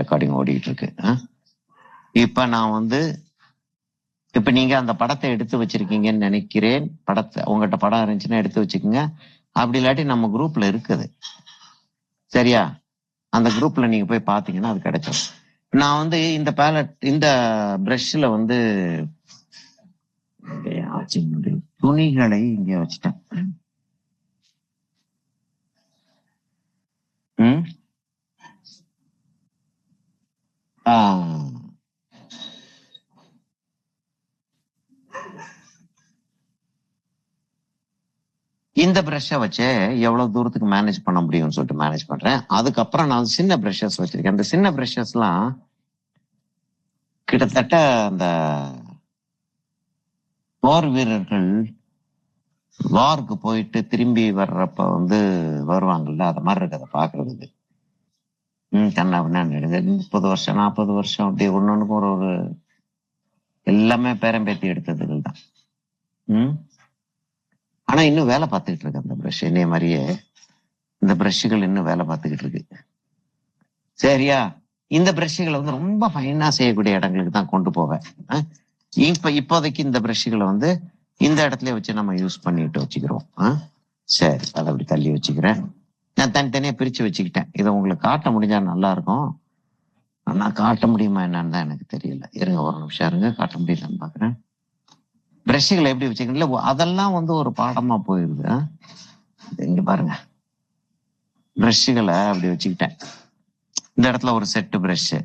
Recording ஓடிட்டு இருக்கு. இப்ப நான் வந்து இப்ப நீங்க அந்த படத்தை எடுத்து வச்சிருக்கீங்கன்னு நினைக்கிறேன். படத்தை உங்ககிட்ட படம் இருந்துச்சுன்னா எடுத்து வச்சுக்கோங்க. அப்படி இல்லாட்டி நம்ம குரூப்ல இருக்குது, சரியா? அந்த குரூப்ல நீங்க போய் பாத்தீங்கன்னா அது கிடைச்சிடும். நான் வந்து இந்த பேலட் இந்த பிரஷ்ல வந்து துணிகளை இங்க வச்சுட்டேன். இந்த பிரஷ்ஷை வச்சு எவ்வளவு தூரத்துக்கு மேனேஜ் பண்ண முடியும்னு சொல்லிட்டு மேனேஜ் பண்றேன். அதுக்கப்புறம் நான் சின்ன பிரஷஸ் வச்சிருக்கேன். அந்த சின்ன பிரஷஸ்லாம் கிட்டத்தட்ட அந்த போர் வீரர்கள் வாருக்கு போயிட்டு திரும்பி வர்றப்ப வந்து வருவாங்கல்ல, அது மாதிரி இருக்கு அதை பாக்குறதுக்கு. கண்ணா அப்படின்னா 30 வருஷம் 40 வருஷம் அப்படி ஒன்னொன்னுக்கு ஒரு எல்லாமே பேரம்பேத்தி எடுத்ததுகள் தான். ஆனா இன்னும் வேலை பார்த்துக்கிட்டு இருக்கு அந்த பிரஷ். என்னைய மாதிரியே இந்த பிரஷ்கள் இன்னும் வேலை பார்த்துக்கிட்டு இருக்கு, சரியா? இந்த பிரஷ்களை வந்து ரொம்ப ஃபைனா செய்யக்கூடிய இடங்களுக்கு தான் கொண்டு போவேன். இப்போதைக்கு இந்த பிரஷ்களை வந்து இந்த இடத்துல வச்சு நம்ம யூஸ் பண்ணிட்டு வச்சுக்கிறோம். சரி, அதை அப்படி தள்ளி வச்சுக்கிறேன். நான் தனித்தனியா பிரிச்சு வச்சுக்கிட்டேன். இதை உங்களுக்கு காட்ட முடிஞ்சா நல்லா இருக்கும். ஆனா காட்ட முடியுமா என்னன்னு தான் எனக்கு தெரியல. இருங்க ஒரு நிமிஷம் இருங்க, காட்ட முடியலன்னு பாக்குறேன். பிரஷ்களை எப்படி வச்சுக்கல, அதெல்லாம் வந்து ஒரு பாடமா போயிருது. இங்க பாருங்க, பிரஷ்களை அப்படி வச்சுக்கிட்டேன். இந்த இடத்துல ஒரு செட்டு பிரஷ்,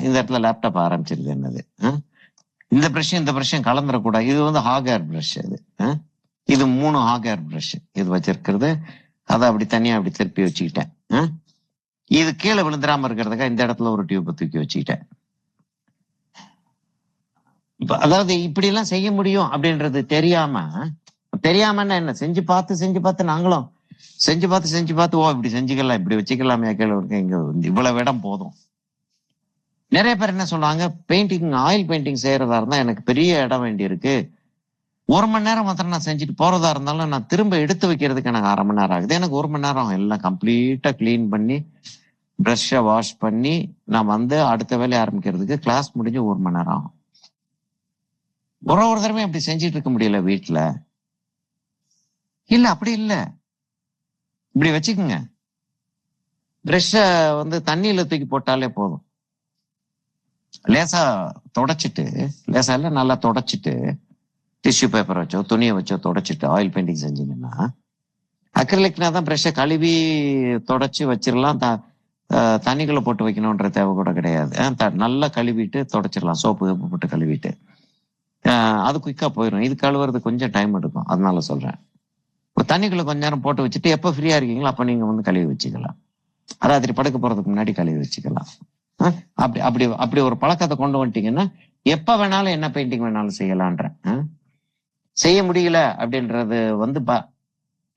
இந்த இடத்துல லேப்டாப் ஆரம்பிச்சிருது என்னது. இந்த பிரஷும் கலந்துடக்கூடாது. இது வந்து ஹாகேர் பிரஷ். இது 3 ஹாகேர் பிரஷ் இது வச்சிருக்கிறது. அதை அப்படி தனியா அப்படி திருப்பி வச்சுக்கிட்டேன். இது கீழே விழுந்துடாம இருக்கிறதுக்காக இந்த இடத்துல ஒரு டியூப் தூக்கி வச்சுக்கிட்டேன். அதாவது இப்படி எல்லாம் செய்ய முடியும் அப்படின்றது தெரியாமன்னா என்ன, செஞ்சு பார்த்து நாங்களும் செஞ்சு பார்த்து ஓ இப்படி செஞ்சுக்கலாம், இப்படி வச்சுக்கலாமே, கீழே இருக்க இங்க இவ்வளவு இடம் போதும். நிறைய பேர் என்ன சொல்றாங்க, பெயிண்டிங் ஆயில் பெயிண்டிங் செய்யறதா இருந்தா எனக்கு பெரிய இடம் வேண்டி இருக்கு, 1 மணி நேரம் மாத்திரம் நான் செஞ்சுட்டு போறதா இருந்தாலும் நான் திரும்ப எடுத்து வைக்கிறதுக்கு எனக்கு 1/2 மணி நேரம் ஆகுது. எனக்கு 1 மணி நேரம் எல்லாம் கம்ப்ளீட்டா கிளீன் பண்ணி பிரஷ்ஷை வாஷ் பண்ணி நான் வந்து அடுத்த வேலையை ஆரம்பிக்கிறதுக்கு கிளாஸ் முடிஞ்சு 1 மணி நேரம் ஆகும். ஒரு தடவை அப்படி செஞ்சுட்டு இருக்க முடியல வீட்டுல. இல்ல அப்படி இல்ல, இப்படி வச்சுக்கோங்க. பிரஷ்ஷை வந்து தண்ணியில தூக்கி போட்டாலே போதும். லேசா தொடச்சிட்டு, லேசா இல்ல நல்லா தொடச்சிட்டு டிஷ்யூ பேப்பர் வச்சோ துணியை வச்சோ தொடச்சிட்டு ஆயில் பெயிண்டிங் செஞ்சீங்கன்னா, அக்ரிலிக்னா தான் பிரஷ்ஷை கழுவி தொடச்சு வச்சிடலாம். தண்ணிக்குள்ள போட்டு வைக்கணும்ன்ற தேவை கூட கிடையாது. நல்லா கழுவிட்டு தொடச்சிடலாம், சோப்பு போட்டு கழுவிட்டு. அது குயிக்கா போயிடும். இது கழுவுறது கொஞ்சம் டைம் எடுக்கும், அதனால சொல்றேன். தண்ணிக்குள்ள கொஞ்ச நேரம் போட்டு வச்சுட்டு எப்ப ஃப்ரீயா இருக்கீங்களோ அப்ப நீங்க வந்து கழுவி வச்சுக்கலாம். ராத்திரி படுக்க போறதுக்கு முன்னாடி கழுவி வச்சுக்கலாம். அப்படி அப்படி அப்படி ஒரு பழக்கத்தை கொண்டு வந்துட்டீங்கன்னா எப்ப வேணாலும் என்ன பெயிண்டிங் வேணாலும் செய்யலான்ற. செய்ய முடியல அப்படின்றது வந்து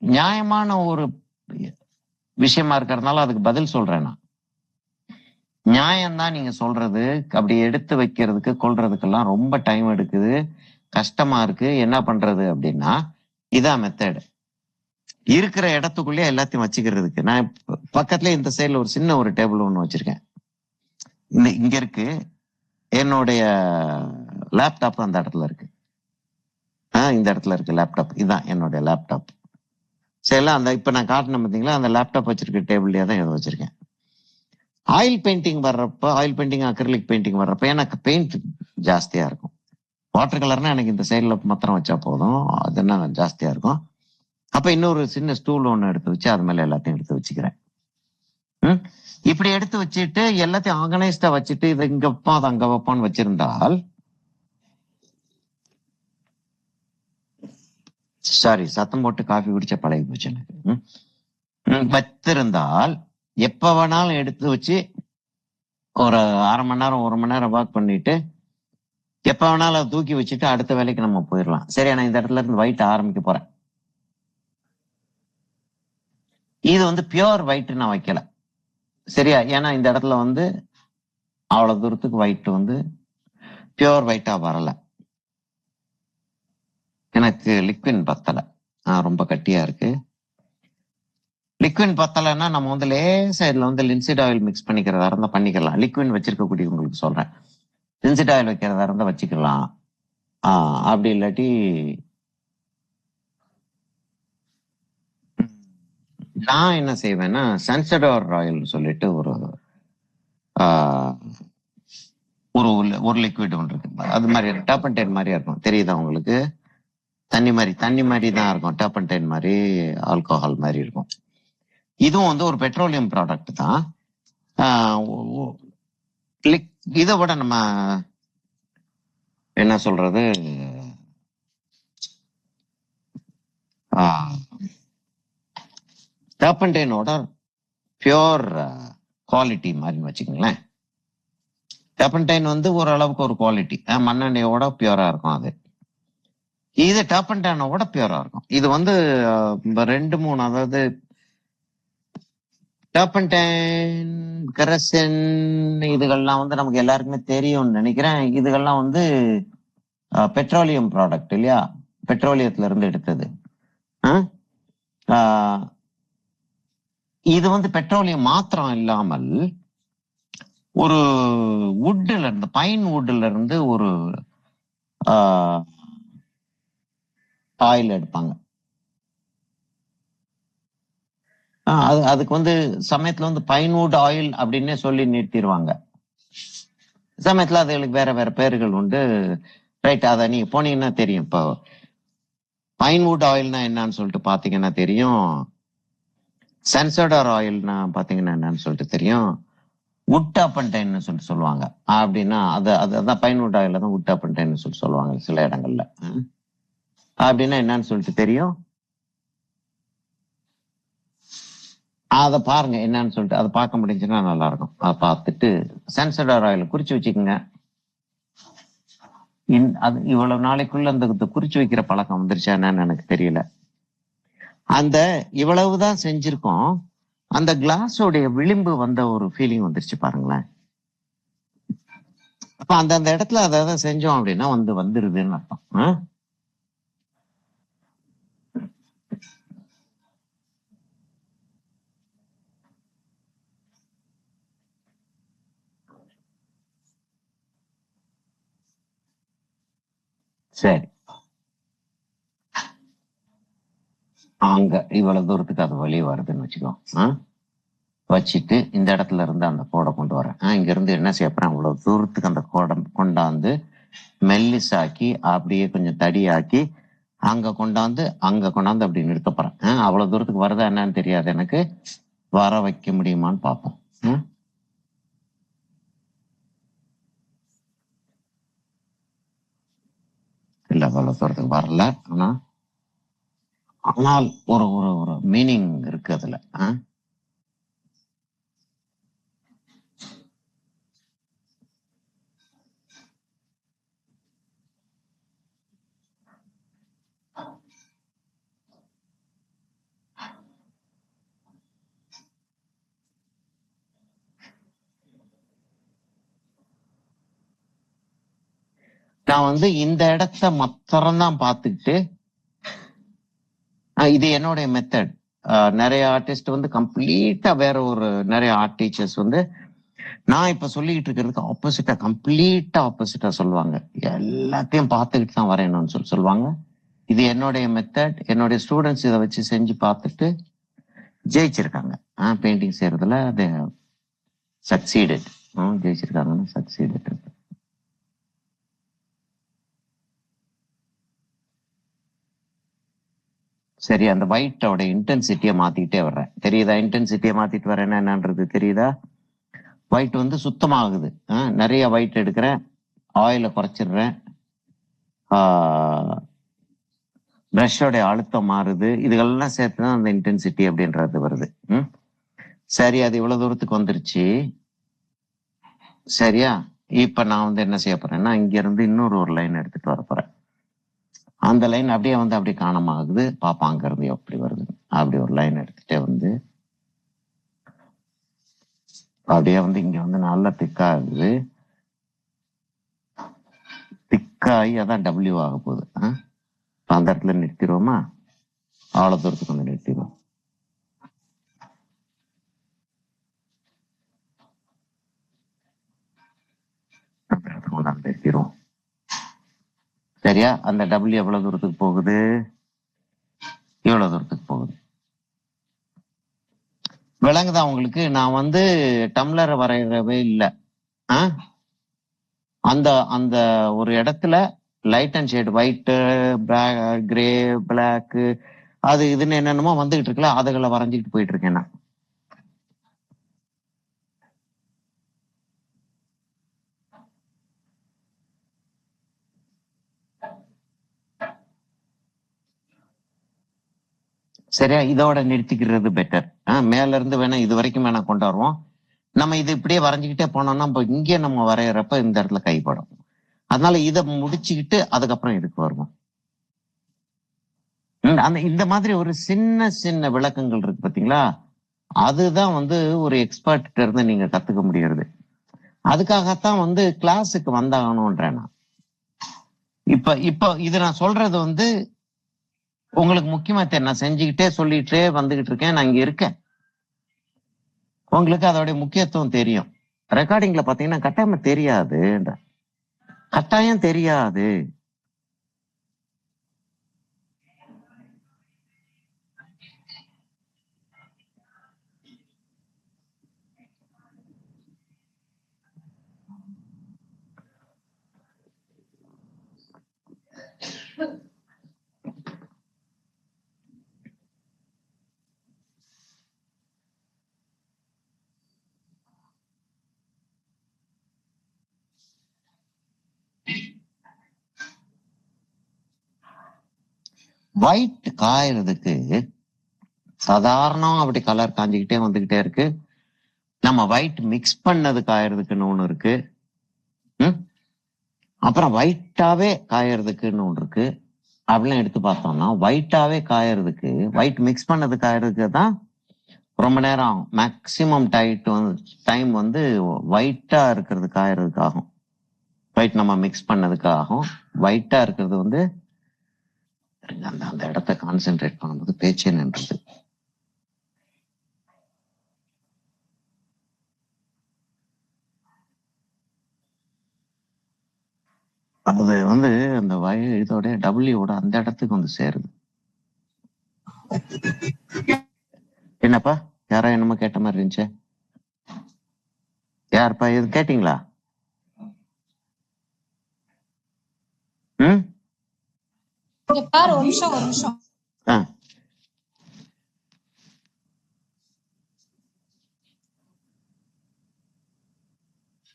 நியாயமான ஒரு விஷயமா இருக்கிறதுனால அதுக்கு பதில் சொல்றேன் நான். நியாயம்தான் நீங்க சொல்றது. அப்படி எடுத்து வைக்கிறதுக்கு கொள்றதுக்கெல்லாம் ரொம்ப டைம் எடுக்குது, கஷ்டமா இருக்கு. என்ன பண்றது அப்படின்னா, இதான் மெத்தட். இருக்கிற இடத்துக்குள்ளே எல்லாத்தையும் வச்சுக்கிறதுக்கு நான் பக்கத்துல இந்த சைட்ல ஒரு சின்ன ஒரு டேபிள் ஒண்ணு வச்சிருக்கேன். இங்க இருக்கு என்னுடைய லேப்டாப், அந்த இடத்துல இருக்கு. இந்த இடத்துல இருக்கு லேப்டாப். இதுதான் என்னுடைய லேப்டாப். சரி, அந்த இப்ப நான் காட்டினேன் பாத்தீங்களா, அந்த லேப்டாப் வச்சிருக்க டேபிள்லயே தான் இதை வச்சிருக்கேன். ஆயில் பெயிண்டிங் வர்றப்ப, ஆயில் பெயிண்டிங் அக்ரிலிக் பெயிண்டிங் வர்றப்ப எனக்கு பெயிண்ட் ஜாஸ்தியா இருக்கும். வாட்டர் கலர்னா எனக்கு இந்த சைட்ல மாத்திரம் வச்சா போதும், அது என்ன ஜாஸ்தியா இருக்கும். அப்ப இன்னொரு சின்ன ஸ்டூல் ஒண்ணு எடுத்து வச்சு அது மேல எல்லாத்தையும் எடுத்து வச்சுக்கிறேன். இப்படி எடுத்து வச்சுட்டு எல்லாத்தையும் ஆர்கனைஸ்டா வச்சுட்டு இதை இங்க வைப்போம் அதை அங்க வைப்பான்னு வச்சிருந்தால், சாரி சத்தம் போட்டு காஃபி குடிச்ச பழகி போச்சு எனக்கு. வச்சிருந்தால் எப்ப வேணாலும் எடுத்து வச்சு ஒரு 1/2 மணி நேரம் 1 மணி நேரம் வாக் பண்ணிட்டு எப்ப வேணாலும் அதை தூக்கி வச்சுட்டு அடுத்த வேலைக்கு நம்ம போயிடலாம். சரி, நான் இந்த இடத்துல இருந்து ஒயிட் ஆரம்பிக்க போறேன். இது வந்து பியோர் ஒயிட் நான் வைக்கல, சரியா? ஏன்னா இந்த இடத்துல வந்து அவ்வளவு தூரத்துக்கு ஒயிட் வந்து பியோர் ஒயிட்டா வரல. எனக்கு லிக்விட் பத்தல, ரொம்ப கட்டியா இருக்கு. லிக்வின் பத்தலைன்னா நம்ம வந்து லேசா இதுல வந்து லின்சிட் ஆயில் மிக்ஸ் பண்ணிக்கிறதா இருந்தா பண்ணிக்கலாம். லிக்வின் வச்சிருக்கக்கூடிய உங்களுக்கு சொல்றேன். லின்சிட் ஆயில் வைக்கிறதா இருந்தா வச்சுக்கலாம். அப்படி இல்லாட்டி நான் என்ன செய்வேன்னா சன்செடோர் ஆயில் சொல்லிட்டு ஒரு ஒரு ஒரு லிக்விட் ஒன்று இருக்கு. அது மாதிரி டர்பன்டைன் மாதிரியா இருக்கும், தெரியுதா உங்களுக்கு? தண்ணி மாதிரி தான் இருக்கும். டர்பன்டைன் மாதிரி ஆல்கஹால் மாதிரி இருக்கும். இதுவும் வந்து ஒரு பெட்ரோலியம் ப்ராடக்ட் தான். இதை விட நம்ம என்ன சொல்றது, டர்பன்டைனோட பியோர் குவாலிட்டி மாதிரின்னு வச்சுக்கோங்களேன். டர்பன்டைன் வந்து ஓரளவுக்கு ஒரு குவாலிட்டி, மண்ணெண்ணெயோட பியூரா இருக்கும் அது. இது டர்பன்டைனோட பியூரா இருக்கும். இது வந்து 2-3, அதாவது டர்பன்டைன், கெரசின், இதுகள்லாம் வந்து நமக்கு எல்லாருக்குமே தெரியும்னு நினைக்கிறேன். இதுகள்லாம் வந்து பெட்ரோலியம் ப்ராடக்ட் இல்லையா, பெட்ரோலியத்துல இருந்து எடுத்தது. இது வந்து பெட்ரோலியம் மாத்திரம் இல்லாமல் ஒரு வுட்ல இருந்து, பைன் வுட்ல இருந்து ஒரு ஆயில் எடுப்பாங்க. அதுக்கு வந்து சமயத்துல வந்து பைன்வுட் ஆயில் அப்படின்னே சொல்லி நிறுத்திடுவாங்க. சமயத்துல அதுகளுக்கு வேற வேற பேர்கள் உண்டு. ரைட், அதை நீங்க போனீங்கன்னா தெரியும். இப்போ பைன்வுட் ஆயில்னா என்னன்னு சொல்லிட்டு பாத்தீங்கன்னா தெரியும். சன்செடோர் ஆயில்னா பாத்தீங்கன்னா என்னன்னு சொல்லிட்டு தெரியும். வுட் டர்பன்டைன்னு சொல்லிட்டு சொல்லுவாங்க. அப்படின்னா அதான் பைன்வுட் ஆயில் தான் வுட் டர்பன்டைன்னு சொல்லிட்டு சொல்லுவாங்க சில இடங்கள்ல. அப்படின்னா என்னன்னு சொல்லிட்டு தெரியும். அதை பாருங்க என்னன்னு சொல்லிட்டு, அதை பார்க்க முடிஞ்சுன்னா நல்லா இருக்கும். அதை பார்த்துட்டு சன்செடோர் ஆயில் குறிச்சு வச்சுக்கோங்க. அது இவ்வளவு நாளைக்குள்ள அந்த குறிச்சு வைக்கிற பழக்கம் வந்துருச்சா என்னன்னு எனக்கு தெரியல. அந்த இவ்வளவுதான் செஞ்சிருக்கோம், அந்த கிளாஸோடைய விளிம்பு வந்த ஒரு ஃபீலிங் வந்துருச்சு பாருங்களேன். அப்ப அந்த இடத்துல அதை செஞ்சோம் அப்படின்னா வந்துருதுன்னு அர்த்தம். சரி, அங்க இவ்வளவு தூரத்துக்கு அது வெளியே வருதுன்னு வச்சுக்கோ. வச்சுட்டு இந்த இடத்துல இருந்து அந்த கோடை கொண்டு வரேன். இங்க இருந்து என்ன செய்யப்படுறேன், அவ்வளவு தூரத்துக்கு அந்த கோடை கொண்டாந்து மெல்லிசாக்கி அப்படியே கொஞ்சம் தடியாக்கி அங்க கொண்டாந்து அப்படி நிறுத்த போறேன். அவ்வளவு தூரத்துக்கு வருதா என்னன்னு தெரியாது எனக்கு. வர வைக்க முடியுமான்னு பார்ப்போம். இல்ல, அவ்வளவு தூரத்துக்கு வரல. ஆனால் ஒரு ஒரு ஒரு மீனிங் இருக்கு அதுல. நான் வந்து இந்த இடத்த மாத்திரம் தான் பார்த்துக்கிட்டு, இது என்னுடைய மெத்தட். நிறைய ஆர்டிஸ்ட் வந்து கம்ப்ளீட்டா வேற ஒரு, நிறைய ஆர்ட் டீச்சர்ஸ் வந்து நான் இப்ப சொல்லிட்டு இருக்கிறதுக்கு கம்ப்ளீட்டா ஆப்போசிட்டா சொல்லுவாங்க. எல்லாத்தையும் பார்த்துக்கிட்டு தான் வரையணும்னு சொல்லுவாங்க. இது என்னுடைய மெத்தட். என்னுடைய ஸ்டூடெண்ட்ஸ் இதை வச்சு செஞ்சு பார்த்துட்டு ஜெயிச்சிருக்காங்க. பெயிண்டிங் செய்யறதுல அது சக்சீடட். ஜெயிச்சிருக்காங்கன்னு சக்சீடட். சரி, அந்த ஒயிட்டோட இன்டென்சிட்டியை மாத்திக்கிட்டே வர்றேன். தெரியுதா? இன்டென்சிட்டியை மாத்திட்டு வரேன்னா என்னன்றது தெரியுதா? ஒயிட் வந்து சுத்தமாகுது. நிறைய ஒயிட் எடுக்கிறேன், ஆயில குறைச்சிடுறேன், பிரஷோட அழுத்தம் மாறுது. இதுகள்லாம் சேர்த்துதான் அந்த இன்டென்சிட்டி அப்படின்றது வருது. சரி, அது இவ்வளவு தூரத்துக்கு வந்துருச்சு. சரியா? இப்ப நான் வந்து என்ன செய்ய போறேன்னா, இங்க இருந்து இன்னொரு ஒரு லைன் எடுத்துட்டு வர போறேன். அந்த லைன் அப்படியே வந்து அப்படியே காணமாகுது. பாப்பா அங்க இருந்து எப்படி வருது. அப்படி ஒரு லைன் எடுத்துட்டே வந்து அப்படியே வந்து இங்க வந்து நல்லா திக்காகுது. திக்காகி அதான் டபிள்யூ ஆக போகுது. அந்த இடத்துல நிறுத்திடுவோமா? அவ்வளவு தூரத்துக்கு வந்து நிறுத்திடுவோம். நிறுத்திடும். சரியா? அந்த டபிள்யூ எவ்வளவு தூரத்துக்கு போகுது? இவ்வளவு தூரத்துக்கு போகுது. விளங்குதா உங்களுக்கு? நான் வந்து டம்ளரை வரைகிறவே இல்லை. அந்த அந்த ஒரு இடத்துல light and shade, white, grey, black, அது இதுன்னு என்னென்னமோ வந்துகிட்டு இருக்குல்ல, அதுகளை வரைஞ்சிக்கிட்டு போயிட்டு இருக்கேன் நான். சரியா? இதோட நிறுத்திக்கிறது பெட்டர். மேல இருந்து வேணா இது வரைக்கும் வேணா கொண்டு வருவோம். நம்ம இது இப்படியே வரைஞ்சுக்கிட்டே போனோம்னா இப்போ இங்கே நம்ம வரைகிறப்ப இந்த இடத்துல கைப்படும். அதனால இதை முடிச்சுக்கிட்டு அதுக்கப்புறம் இதுக்கு வருவோம். அந்த இந்த மாதிரி ஒரு சின்ன சின்ன விளக்கங்கள் இருக்கு பாத்தீங்களா? அதுதான் வந்து ஒரு எக்ஸ்பர்ட் இருந்து நீங்க கத்துக்க முடியறது. அதுக்காகத்தான் வந்து கிளாஸுக்கு வந்தாகணும்ன்றேன் நான். இப்ப இப்ப இது நான் சொல்றது வந்து உங்களுக்கு முக்கியமா தெரியும். நான் செஞ்சுக்கிட்டே சொல்லிட்டே வந்துகிட்டு இருக்கேன். நான் இங்க இருக்கேன். உங்களுக்கு அதோடைய முக்கியத்துவம் தெரியும். ரெக்கார்டிங்ல பாத்தீங்கன்னா கட்டாயமா தெரியாது. கட்டாயம் தெரியாது. ஒயிட் காயறதுக்கு சாதாரணமா அப்படி கலர் காஞ்சிக்கிட்டே வந்துகிட்டே இருக்கு. நம்ம ஒயிட் மிக்ஸ் பண்ணது காயறதுக்குன்னு ஒண்ணு இருக்கு. அப்புறம் ஒயிட்டாவே காயறதுக்குன்னு ஒண்ணு இருக்கு. அப்படிலாம் எடுத்து பார்த்தோம்னா ஒயிட்டாவே காயறதுக்கு, ஒயிட் மிக்ஸ் பண்ணது காயறதுக்கு தான் ரொம்ப நேரம் ஆகும். மேக்சிமம் டைம் வந்து ஒயிட்டா இருக்கிறது காயறதுக்கு ஆகும். ஒயிட் நம்ம மிக்ஸ் பண்ணதுக்கு ஆகும். ஒயிட்டா இருக்கிறது வந்து அந்த அந்த இடத்த கான்சென்ட்ரேட் பண்ணும்போது பேச்சே நின்றது. அது வந்து அந்த இதோட டபிள்யூட அந்த இடத்துக்கு வந்து சேருது. என்னப்பா யாரா என்னமோ கேட்ட மாதிரி இருந்துச்சு? யாருப்பா இது கேட்டீங்களா? ஒரு நிமிஷம்.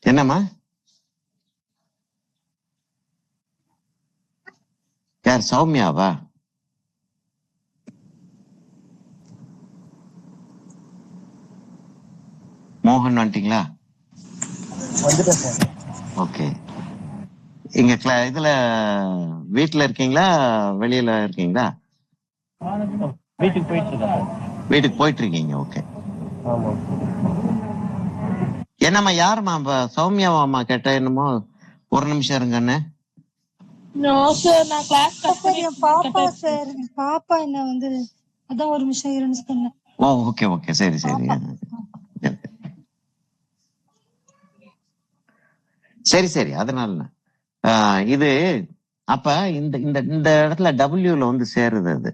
என்னம்மா? யார்? சௌமியாவா? மோகன் வந்துட்டீங்களா? ஓகே. இங்க இதுல வீட்டுல இருக்கீங்களா வெளியில இருக்கீங்களா? வீட்டுக்கு போயிட்டு இருக்கீங்க. ஓகே. என்னம்மா யாருமா சௌமியாவாம்மா கேட்ட? என்னமோ ஒரு நிமிஷம் இருங்கன்னு. பாப்பா என்ன வந்து அதான் ஒரு நிமிஷம் இருன்னு சொன்னேன். ஓ ஓகே ஓகே சரி சரி சரி சரி. அதனால இது அப்ப இந்த இந்த இந்த இடத்துல டபிள்யூல வந்து சேருது. அது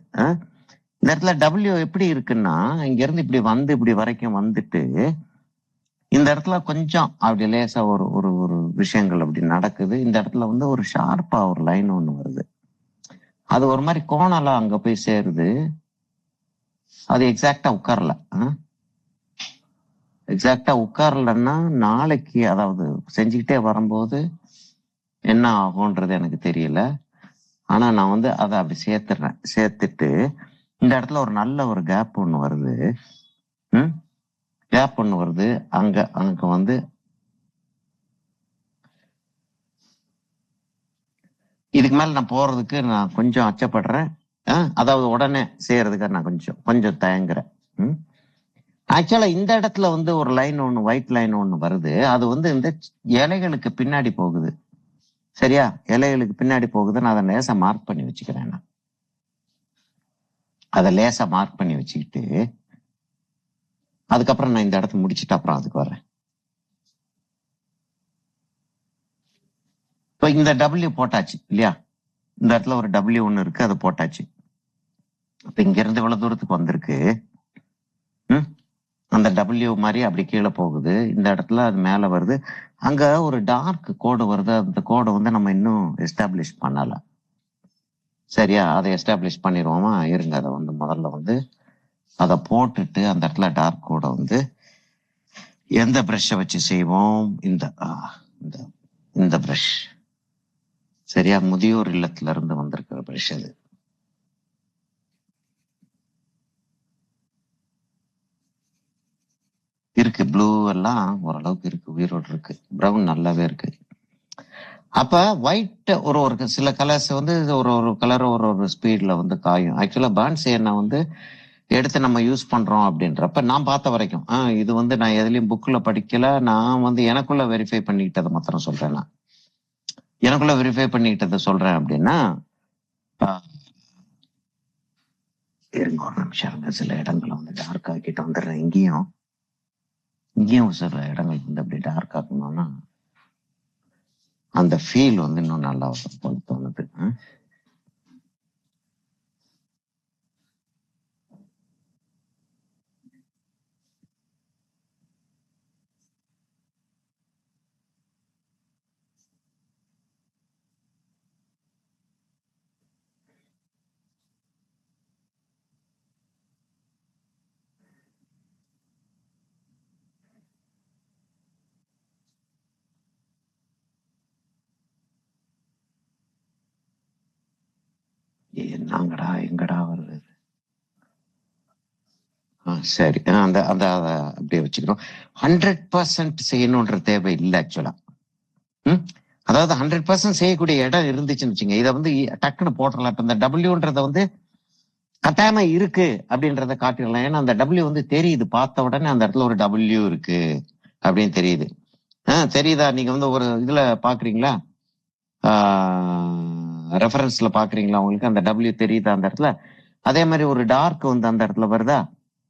இந்த இடத்துல டபிள்யூ எப்படி இருக்குன்னா, இங்க இருந்து இப்படி வந்து இப்படி வரைக்கும் வந்துட்டு இந்த இடத்துல கொஞ்சம் அப்படி லேசா ஒரு ஒரு ஒரு விஷயங்கள் அப்படி நடக்குது. இந்த இடத்துல வந்து ஒரு ஷார்ப்பா ஒரு லைன் ஒண்ணு வருது. அது ஒரு மாதிரி கோணலா அங்க போய் சேருது. அது எக்ஸாக்டா உட்காரல. எக்ஸாக்டா உட்காரலன்னா நாளைக்கு, அதாவது செஞ்சுக்கிட்டே வரும்போது என்ன ஆகும்ன்றது எனக்கு தெரியல. ஆனா நான் வந்து அதை அப்படி சேர்த்துடுறேன். சேர்த்துட்டு இந்த இடத்துல ஒரு நல்ல ஒரு கேப் ஒண்ணு வருது. கேப் ஒண்ணு வருது. அங்க அங்க வந்து இதுக்கு மேல நான் போறதுக்கு நான் கொஞ்சம் அச்சப்படுறேன். அதாவது உடனே செய்யறதுக்கு நான் கொஞ்சம் கொஞ்சம் தயங்குறேன். ஆக்சுவலா இந்த இடத்துல வந்து ஒரு லைன் ஒண்ணு, ஒயிட் லைன் ஒண்ணு வருது. அது வந்து இந்த இலைகளுக்கு பின்னாடி போகுது. சரியா? இலைகளுக்கு பின்னாடி போகுது. நான் அதை லேசா மார்க் பண்ணி வச்சுக்கிறேன். நான் அதை லேசா மார்க் பண்ணி வச்சுக்கிட்டு அதுக்கப்புறம் நான் இந்த இடத்த முடிச்சுட்டு அப்புறம் அதுக்கு வர்றேன். இப்ப இந்த டபிள்யூ போட்டாச்சு இல்லையா, இந்த இடத்துல ஒரு டபிள்யூ ஒண்ணு இருக்கு, அது போட்டாச்சு. இப்ப இங்க இருந்து இவ்வளவு தூரத்துக்கு வந்திருக்கு. அந்த டபிள்யூ மாதிரி அப்படி கீழே போகுது, இந்த இடத்துல அது மேல வருது. அங்க ஒரு டார்க் கோடு வருது, அந்த கோடை வந்து நம்ம இன்னும் எஸ்டாப்ளிஷ் பண்ணல. சரியா, அதை எஸ்டாப்ளிஷ் பண்ணிடுவோமா? இருங்க, அதை வந்து முதல்ல வந்து அதை போட்டுட்டு அந்த இடத்துல டார்க் கோடை வந்து எந்த பிரஷை வச்சு செய்வோம்? இந்த பிரஷ். சரியா, முதியோர் இல்லத்துல இருந்து வந்திருக்கிற பிரஷ் அது. இருக்கு, ப்ளூ எல்லாம் ஓரளவுக்கு இருக்கு, உயிரோடு இருக்கு. ப்ரௌன் நல்லாவே இருக்கு. அப்ப ஒயிட் ஒரு சில கலர்ஸ் வந்து ஒரு கலர் ஒரு ஸ்பீட்ல வந்து காயும். ஆக்சுவலா பான்ஸ் என்ன வந்து எடுத்து நம்ம யூஸ் பண்றோம் அப்படின்றப்ப நான் பார்த்த வரைக்கும், இது வந்து நான் எதுலயும் புக்ல படிக்கல, நான் வந்து எனக்குள்ள வெரிஃபை பண்ணிக்கிட்டதை மாத்திரம் சொல்றேன். நான் எனக்குள்ள வெரிஃபை பண்ணிக்கிட்டதை சொல்றேன் அப்படின்னா, இருங்க ஒரு நிமிஷம் இருங்க, சில இடங்களை வந்து டார்க் ஆக்கிட்டு வந்துடுறேன். இங்கேயும் சில இடங்கள் வந்து அப்படி டார்க் ஆக்கணும்னா அந்த ஃபீல் வந்து இன்னும் நல்லா தோணுது. என்னங்கடா எங்கடா வருது? சரி, அந்த அந்த அப்படியே வச்சுக்கிறோம். 100% செய்யணுன்ற தேவை இல்லை ஆக்சுவலா. அதாவது 100% செய்யக்கூடிய இடம் இருந்துச்சுன்னு வச்சுங்க, இதை வந்து டக்குன்னு போட்டுடலாம். இப்ப இந்த டபிள்யூன்றத வந்து கட்டாயமா இருக்கு அப்படின்றத காட்டிடலாம். ஏன்னா அந்த டபிள்யூ வந்து தெரியுது, பார்த்த உடனே அந்த இடத்துல ஒரு டபிள்யூ இருக்கு அப்படின்னு தெரியுது. தெரியுதா? நீங்க வந்து ஒரு இதுல பாக்குறீங்களா, ரெஃபரன்ஸ்ல பாக்குறீங்களா? உங்களுக்கு அந்த டபிள்யூ தெரியுதா அந்த இடத்துல? அதே மாதிரி ஒரு டார்க் வந்து அந்த இடத்துல வருதா?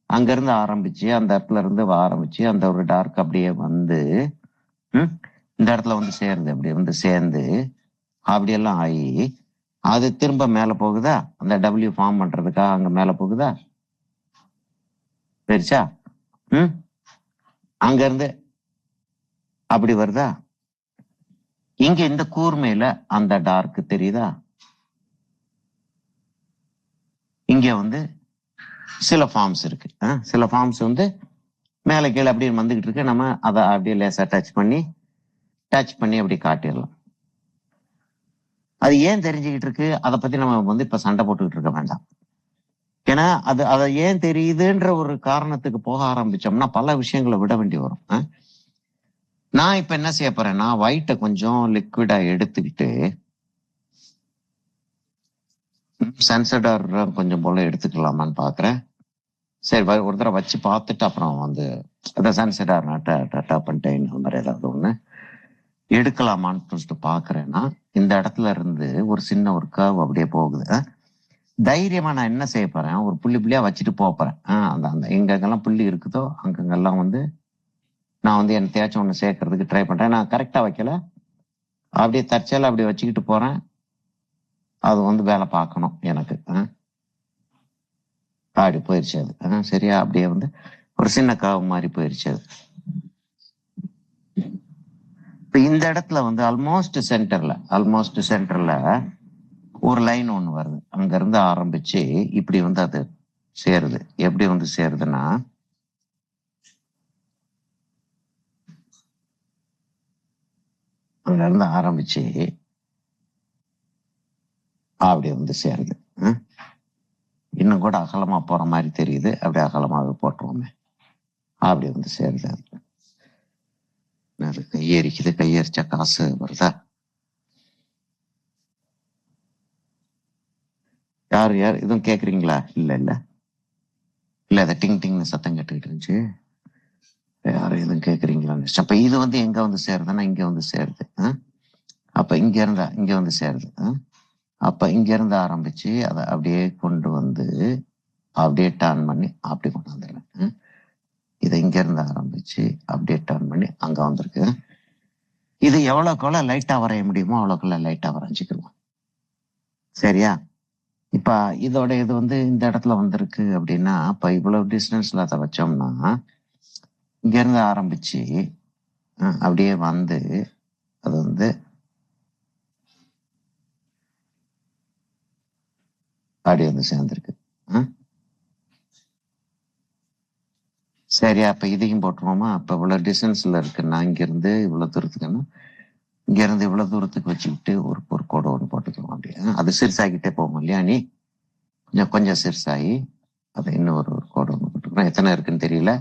அங்க இருந்து ஆரம்பிச்சு அந்த இடத்துல இருந்து ஆரம்பிச்சு அந்த ஒரு டார்க் அப்படியே வந்து இந்த இடத்துல வந்து சேருது, அப்படி வந்து சேர்ந்து அப்படியெல்லாம் ஆகி அது திரும்ப மேல போகுதா? அந்த டபிள்யூ ஃபார்ம் பண்றதுக்காக அங்க மேல போகுதா? சரிச்சா? அங்க இருந்து அப்படி வருதா? இங்க இந்த கூர்மையில அந்த டார்க் தெரியுதா? இங்க வந்து சில ஃபார்ம்ஸ் இருக்கு, சில ஃபார்ம்ஸ் வந்து மேல கீழே அப்படியே வந்துகிட்டு இருக்கு. நம்ம அதை அப்படியே லேசா டச் பண்ணி அப்படி காட்டிடலாம். அது ஏன் தெரிஞ்சுக்கிட்டு இருக்கு அதை பத்தி நம்ம வந்து இப்ப சண்டை போட்டுக்கிட்டு இருக்க வேண்டாம். ஏன்னா அதை ஏன் தெரியுதுன்ற ஒரு காரணத்துக்கு போக ஆரம்பிச்சோம்னா பல விஷயங்களை விட வேண்டி வரும். நான் இப்ப என்ன செய்ய போறேன்னா, ஒயிட்டை கொஞ்சம் லிக்விடா எடுத்துக்கிட்டு சென்சடர் கொஞ்சம் போல எடுத்துக்கலாமான்னு பாக்குறேன். சரி, ஒரு தடவை வச்சு பார்த்துட்டு அப்புறம் வந்து அந்த சன்செடார் பண்ணிட்டேன் அந்த மாதிரி ஏதாவது ஒண்ணு எடுக்கலாமான்னு பாக்குறேன்னா, இந்த இடத்துல இருந்து ஒரு சின்ன ஒரு கர்வ் அப்படியே போகுது. தைரியமா நான் என்ன செய்ய போறேன், ஒரு புள்ளி புள்ளியா வச்சுட்டு போறேன். அந்த அந்த எங்கெங்கெல்லாம் புள்ளி இருக்குதோ அங்கங்கெல்லாம் வந்து நான் வந்து என்னத்தையாச்சும் ஒண்ணு சேர்க்கறதுக்கு ட்ரை பண்றேன். நான் கரெக்டா வைக்கல, அப்படியே தற்செயலா அப்படி வச்சுக்கிட்டு போறேன். அது வந்து வேலை பார்க்கணும் எனக்கு. அப்படி போயிருச்சு அது. சரியா, அப்படியே வந்து ஒரு சின்ன கர்வ் மாதிரி போயிருச்சு அது. இப்ப இந்த இடத்துல வந்து ஆல்மோஸ்ட் சென்டர்ல ஒரு லைன் ஒண்ணு வருது. அங்க இருந்து ஆரம்பிச்சு இப்படி வந்து அது சேருது. எப்படி வந்து சேருதுன்னா, அங்க இருந்து ஆரம்பிச்சு அப்படி வந்து சேருது. இன்னும் கூட அகலமா போற மாதிரி தெரியுது, அப்படி அகலமாவே போட்டுருவோமே. அப்படி வந்து சேருது. கையெறிக்குது, கையெறிச்சா காசு வருதா? யார் எதுவும் கேக்குறீங்களா? இல்ல அதை டிங் டிங்னு சத்தம் கேட்டுக்கிட்டு இருந்துச்சு. யாரும் எதுவும் கேக்குறீங்களான்னு. அப்ப இது வந்து எங்க வந்து சேருதுன்னா இங்க வந்து சேருது. அப்ப இங்க இருந்தா இங்க வந்து சேருது. அப்ப இங்க இருந்து ஆரம்பிச்சு அதை அப்படியே கொண்டு வந்து அப்படியே டர்ன் பண்ணி அப்படி கொண்டு வந்துடுறேன். இதை இங்க இருந்து ஆரம்பிச்சு அப்படியே டர்ன் பண்ணி அங்க வந்திருக்கு. இது எவ்வளவுக்கு லைட்டா வரைய முடியுமோ அவ்வளவுக்குள்ள லைட்டா வரைஞ்சுக்கிடுவோம். சரியா? இப்ப இதோட இது வந்து இந்த இடத்துல வந்திருக்கு அப்படின்னா, இப்ப இவ்வளவு டிஸ்டன்ஸ்ல அதை வச்சோம்னா இங்க இருந்து ஆரம்பிச்சு அப்படியே வந்து அது வந்து அப்படி வந்து சேர்ந்திருக்கு. சரியா? அப்ப இதையும் போட்டுருவோமா? அப்ப இவ்வளவு டிஸ்டன்ஸ்ல இருக்குன்னா இங்க இருந்து இவ்வளவு தூரத்துக்குன்னா இங்க இருந்து இவ்வளவு தூரத்துக்கு வச்சுக்கிட்டு ஒரு கோடு ஒன்று போட்டுக்கிறோம். அப்படியே அது சிறுசாகிட்டே போகும் இல்லையா? நீ கொஞ்சம் கொஞ்சம் சிறுசாகி அதை இன்னும் ஒரு கோடு ஒன்று போட்டுக்கிறோம். எத்தனை இருக்குன்னு தெரியல,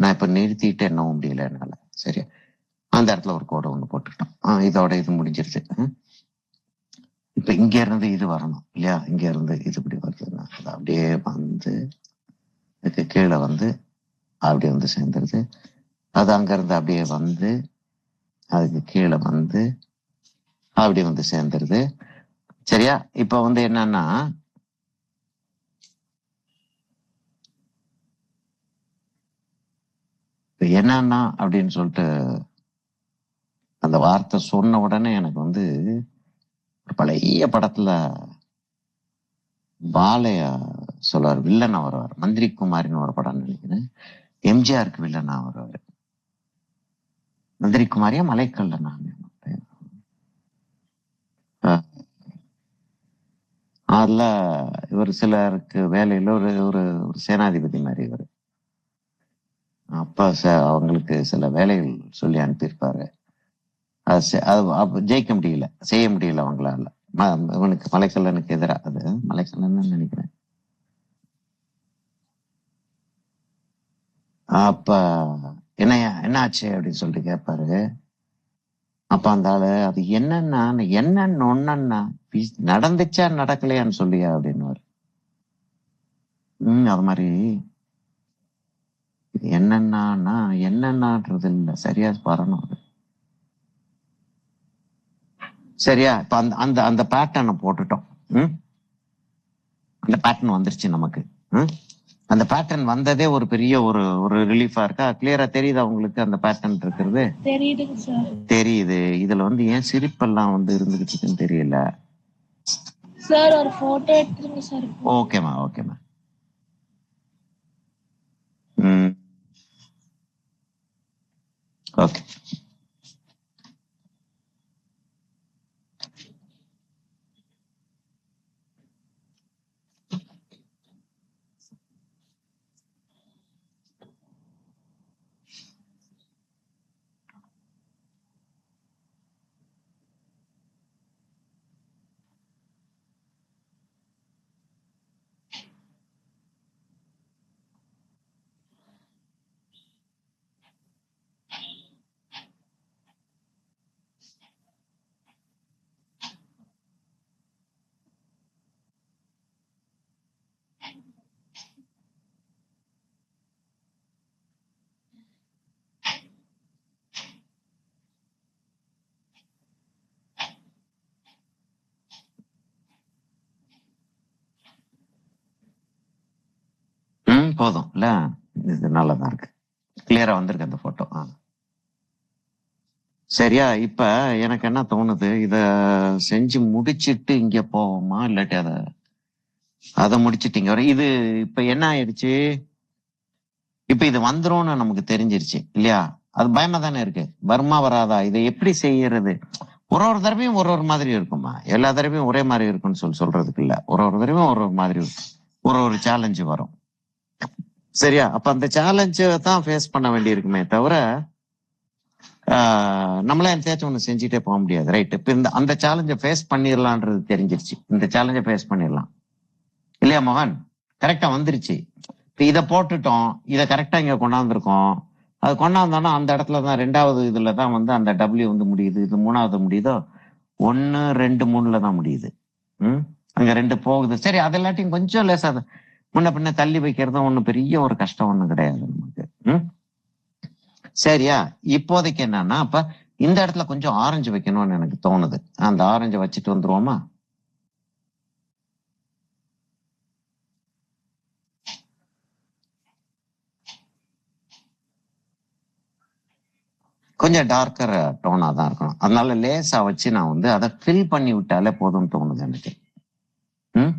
நான் இப்ப நிறுத்திட்டு என்னவும் முடியல என்னால. சரியா? அந்த இடத்துல ஒரு கோடை ஒண்ணு போட்டுக்கிட்டோம். இதோட இது முடிஞ்சிருச்சு. இப்ப இங்க இருந்து இது வரணும் இல்லையா? இங்க இருந்து இது இப்படி வருதுன்னா அது அப்படியே வந்து இதுக்கு கீழே வந்து அப்படியே வந்து சேர்ந்துருது. அது அங்க இருந்து அப்படியே வந்து அதுக்கு கீழே வந்து அப்படி வந்து சேர்ந்துருது. சரியா? இப்ப வந்து என்னன்னா என்னன்னா அப்படின்னு சொல்லிட்டு அந்த வார்த்தை சொன்ன உடனே எனக்கு வந்து ஒரு பழைய படத்துல பாலைய சொல்லுவார், வில்லனா வருவார், மந்திரி குமாரின்னு ஒரு படம் நினைக்கிறேன். எம்ஜிஆருக்கு வில்லனா வருவார். மந்திரி குமாரியா மலைக்கல்ல நான் அதுல இவர் சிலருக்கு வேலையில ஒரு ஒரு ஒரு சேனாதிபதி மாதிரி இவர். அப்ப அவங்களுக்கு சில வேலைகள் சொல்லி அனுப்பியிருப்பாரு. அது ஜெயிக்க முடியல, செய்ய முடியல அவங்களால. இவனுக்கு மலைக்கல்லனுக்கு எதிராக, அது மலைக்கல்லன்னு நினைக்கிறேன். அப்ப என்ன என்ன ஆச்சு அப்படின்னு சொல்லிட்டு கேட்பாரு. அப்ப அந்த ஆளு அது என்னன்னா என்னன்னு ஒன்னன்னா நடந்துச்சா நடக்கலையான்னு சொல்லியா அப்படின்னு. அது மாதிரி என்னன்னா என்னன்றது இல்ல, சரியா வரணும் அது. சரியா? இப்ப அந்த அந்த அந்த பேட்டர்னை போட்டுட்டோம். அந்த பேட்டர்ன் வந்துருச்சு நமக்கு. அந்த பேட்டர்ன் வந்ததே ஒரு பெரிய ஒரு ஒரு ரிலீஃபா இருக்கா? கிளியரா தெரியுதா உங்களுக்கு அந்த பேட்டர்ன் இருக்கிறது? தெரியுதுங்க சார். தெரியுது. இதுல வந்து ஏன் சிரிப்பெல்லாம் வந்து இருந்துகிட்டு இருக்குன்னு தெரியல. சார் ஒரு போட்டோ எடுத்துருங்க சார். ஓகேமா ஓகேமா. ஓகே. போதும் இல்ல, இது நல்லாதான் இருக்கு, கிளியரா வந்திருக்கு அந்த போட்டோ. சரியா? இப்ப எனக்கு என்ன தோணுது, இத செஞ்சு முடிச்சிட்டு இங்க போவோமா, இல்லாட்டி அதை முடிச்சிட்டீங்க இது. இப்ப என்ன ஆயிடுச்சு, இப்ப இது வந்துரும்னு நமக்கு தெரிஞ்சிருச்சு இல்லையா? அது பயமா தானே இருக்கு, வருமா வராதா, இதை எப்படி செய்யறது? ஒரு ஒரு தடவையும் ஒரு ஒரு மாதிரி இருக்குமா? எல்லா தடவையும் ஒரே மாதிரி இருக்குன்னு சொல்றதுக்கு இல்ல, ஒரு ஒரு தடவையும் ஒரு ஒரு மாதிரி ஒரு ஒரு சேலஞ்சு வரும். சரியா? அப்ப அந்த சேலஞ்சை தான் ஃபேஸ் பண்ண வேண்டி இருக்குமே தவிர நம்மளே எந்தாச்சும் ஒண்ணு செஞ்சுட்டே போக முடியாது. ரைட்? இப்ப இந்த அந்த சேலஞ்சை ஃபேஸ் பண்ணிடலான்றது தெரிஞ்சிருச்சு. இந்த சேலஞ்சை ஃபேஸ் பண்ணிடலாம் இல்லையா மோகன்? கரெக்டா வந்துருச்சு. இப்ப இதை போட்டுட்டோம், இதை கரெக்டா இங்க கொண்டாந்துருக்கோம். அது கொண்டாந்தோம்னா அந்த இடத்துலதான் ரெண்டாவது இதுலதான் வந்து அந்த டபிள்யூ வந்து முடியுது. இது மூணாவது முடியுதோ, 1 2 3ல தான் முடியுது. அங்க 2 போகுது. சரி, அது எல்லாத்தையும் கொஞ்சம் லேசா முன்ன பின்ன தள்ளி வைக்கிறதும் ஒண்ணு பெரிய ஒரு கஷ்டம் ஒண்ணும் கிடையாது நமக்கு. சரியா? இப்போதைக்கு என்னன்னா, அப்ப இந்த இடத்துல கொஞ்சம் ஆரஞ்சு வைக்கணும்னு எனக்கு தோணுது. அந்த ஆரஞ்சை வச்சுட்டு வந்துருவோமா? கொஞ்சம் டார்க்கர் டோனா தான் இருக்கணும். அதனால லேசா வச்சு நான் வந்து அதை ஃபில் பண்ணி விட்டாலே போதும்னு தோணுது எனக்கு. ம்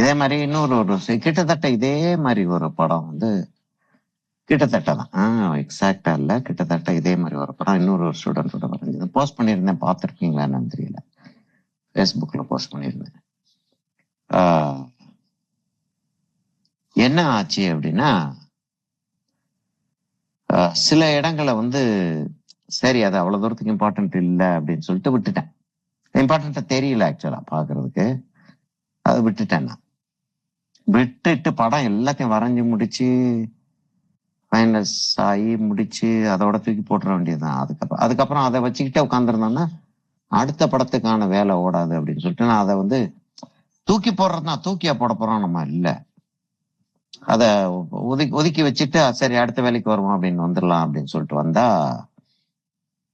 இதே மாதிரி இன்னொரு கிட்டத்தட்ட இதே மாதிரி ஒரு படம் வந்து கிட்டத்தட்ட தான் எக்ஸாக்டா இல்ல, கிட்டத்தட்ட இதே மாதிரி ஒரு படம் இன்னொரு ஸ்டூடெண்டோட வரைஞ்சது போஸ்ட் பண்ணியிருந்தேன். பார்த்துருக்கீங்களா என்னன்னு தெரியல, ஃபேஸ்புக்ல போஸ்ட் பண்ணியிருந்தேன். என்ன ஆச்சு அப்படின்னா, சில இடங்களை வந்து சரி அது அவ்வளவு தூரத்துக்கு இம்பார்ட்டன்ட் இல்லை அப்படின்னு சொல்லிட்டு விட்டுட்டேன். இம்பார்ட்டன்ட்டா தெரியல ஆக்சுவலா பாக்குறதுக்கு, அதை விட்டுட்டேன். நான் விட்டுட்டு படம் எல்லாத்தையும் வரைஞ்சு முடிச்சு ஃபைனஸ் ஆகி முடிச்சு அதோட தூக்கி போட்டுற வேண்டியதுதான். அதுக்கப்புறம் அதை வச்சுக்கிட்டே உட்காந்துருந்தோம்னா அடுத்த படத்துக்கான வேலை ஓடாது அப்படின்னு சொல்லிட்டு நான் அதை வந்து தூக்கி போடுறதுதான். தூக்கியா போட போறோம் நம்ம இல்ல, அத ஒதுக்கி வச்சுட்டு சரி அடுத்த வேலைக்கு வருவோம் அப்படின்னு வந்துடலாம் அப்படின்னு சொல்லிட்டு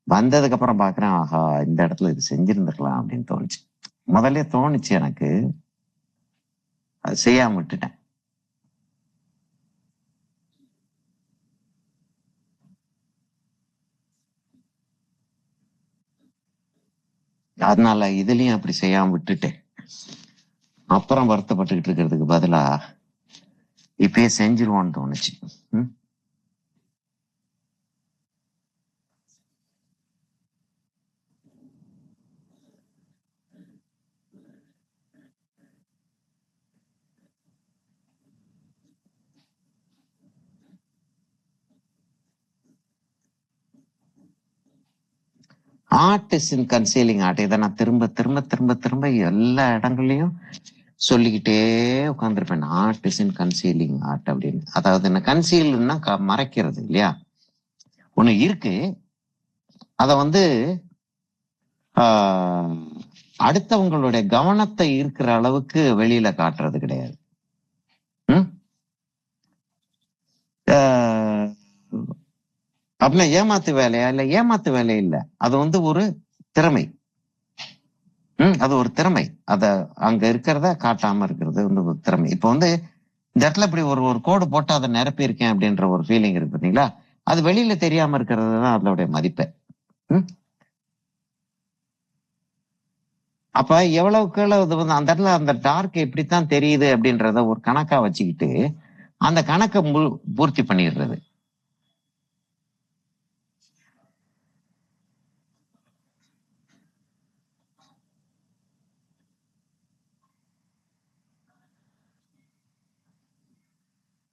வந்ததுக்கு அப்புறம் பாக்குறேன், ஆஹா இந்த இடத்துல இது செஞ்சிருந்துருக்கலாம் அப்படின்னு தோணுச்சு. முதல்ல தோணுச்சு எனக்கு, அது செய்யாம விட்டுட்டேன். அதனால இதுலயும் அப்படி செய்யாம விட்டுட்டேன். அப்புறம் வருத்தப்பட்டுக்கிட்டு இருக்கிறதுக்கு பதிலா இப்பயே செஞ்சிருவோன்னு தோணுச்சு. Art is in concealing art. இதை நான் திரும்ப திரும்ப திரும்ப திரும்ப எல்லா இடங்கள்லயும் சொல்லிக்கிட்டே உட்காந்துருப்பேன். Art is in concealing art அப்படின்னு. அதாவது என்ன கன்சீல்னா மறைக்கிறது இல்லையா? ஒண்ணு இருக்கு, அத வந்து அடுத்தவங்களுடைய கவனத்தை ஈர்க்கிற அளவுக்கு வெளியில காட்டுறது கிடையாது. அப்படின்னா ஏமாத்து வேலையா? இல்ல ஏமாத்து வேலை இல்ல, அது வந்து ஒரு திறமை. அது ஒரு திறமை. அத அங்க இருக்கிறத காட்டாம இருக்கிறது வந்து ஒரு திறமை. இப்ப வந்து இந்த இடத்துல இப்படி ஒரு கோடு போட்டு அதை நிரப்பி இருக்கேன் அப்படின்ற ஒரு ஃபீலிங் இருக்கு பாத்தீங்களா? அது வெளியில தெரியாம இருக்கிறது தான் அதோடைய மதிப்பு. அப்ப எவ்வளவுக்கு எவ்வளவு வந்து அந்த இடத்துல அந்த டார்க் எப்படித்தான் தெரியுது அப்படின்றத ஒரு கணக்கா வச்சுக்கிட்டு அந்த கணக்கை பூர்த்தி பண்ணிடுறது.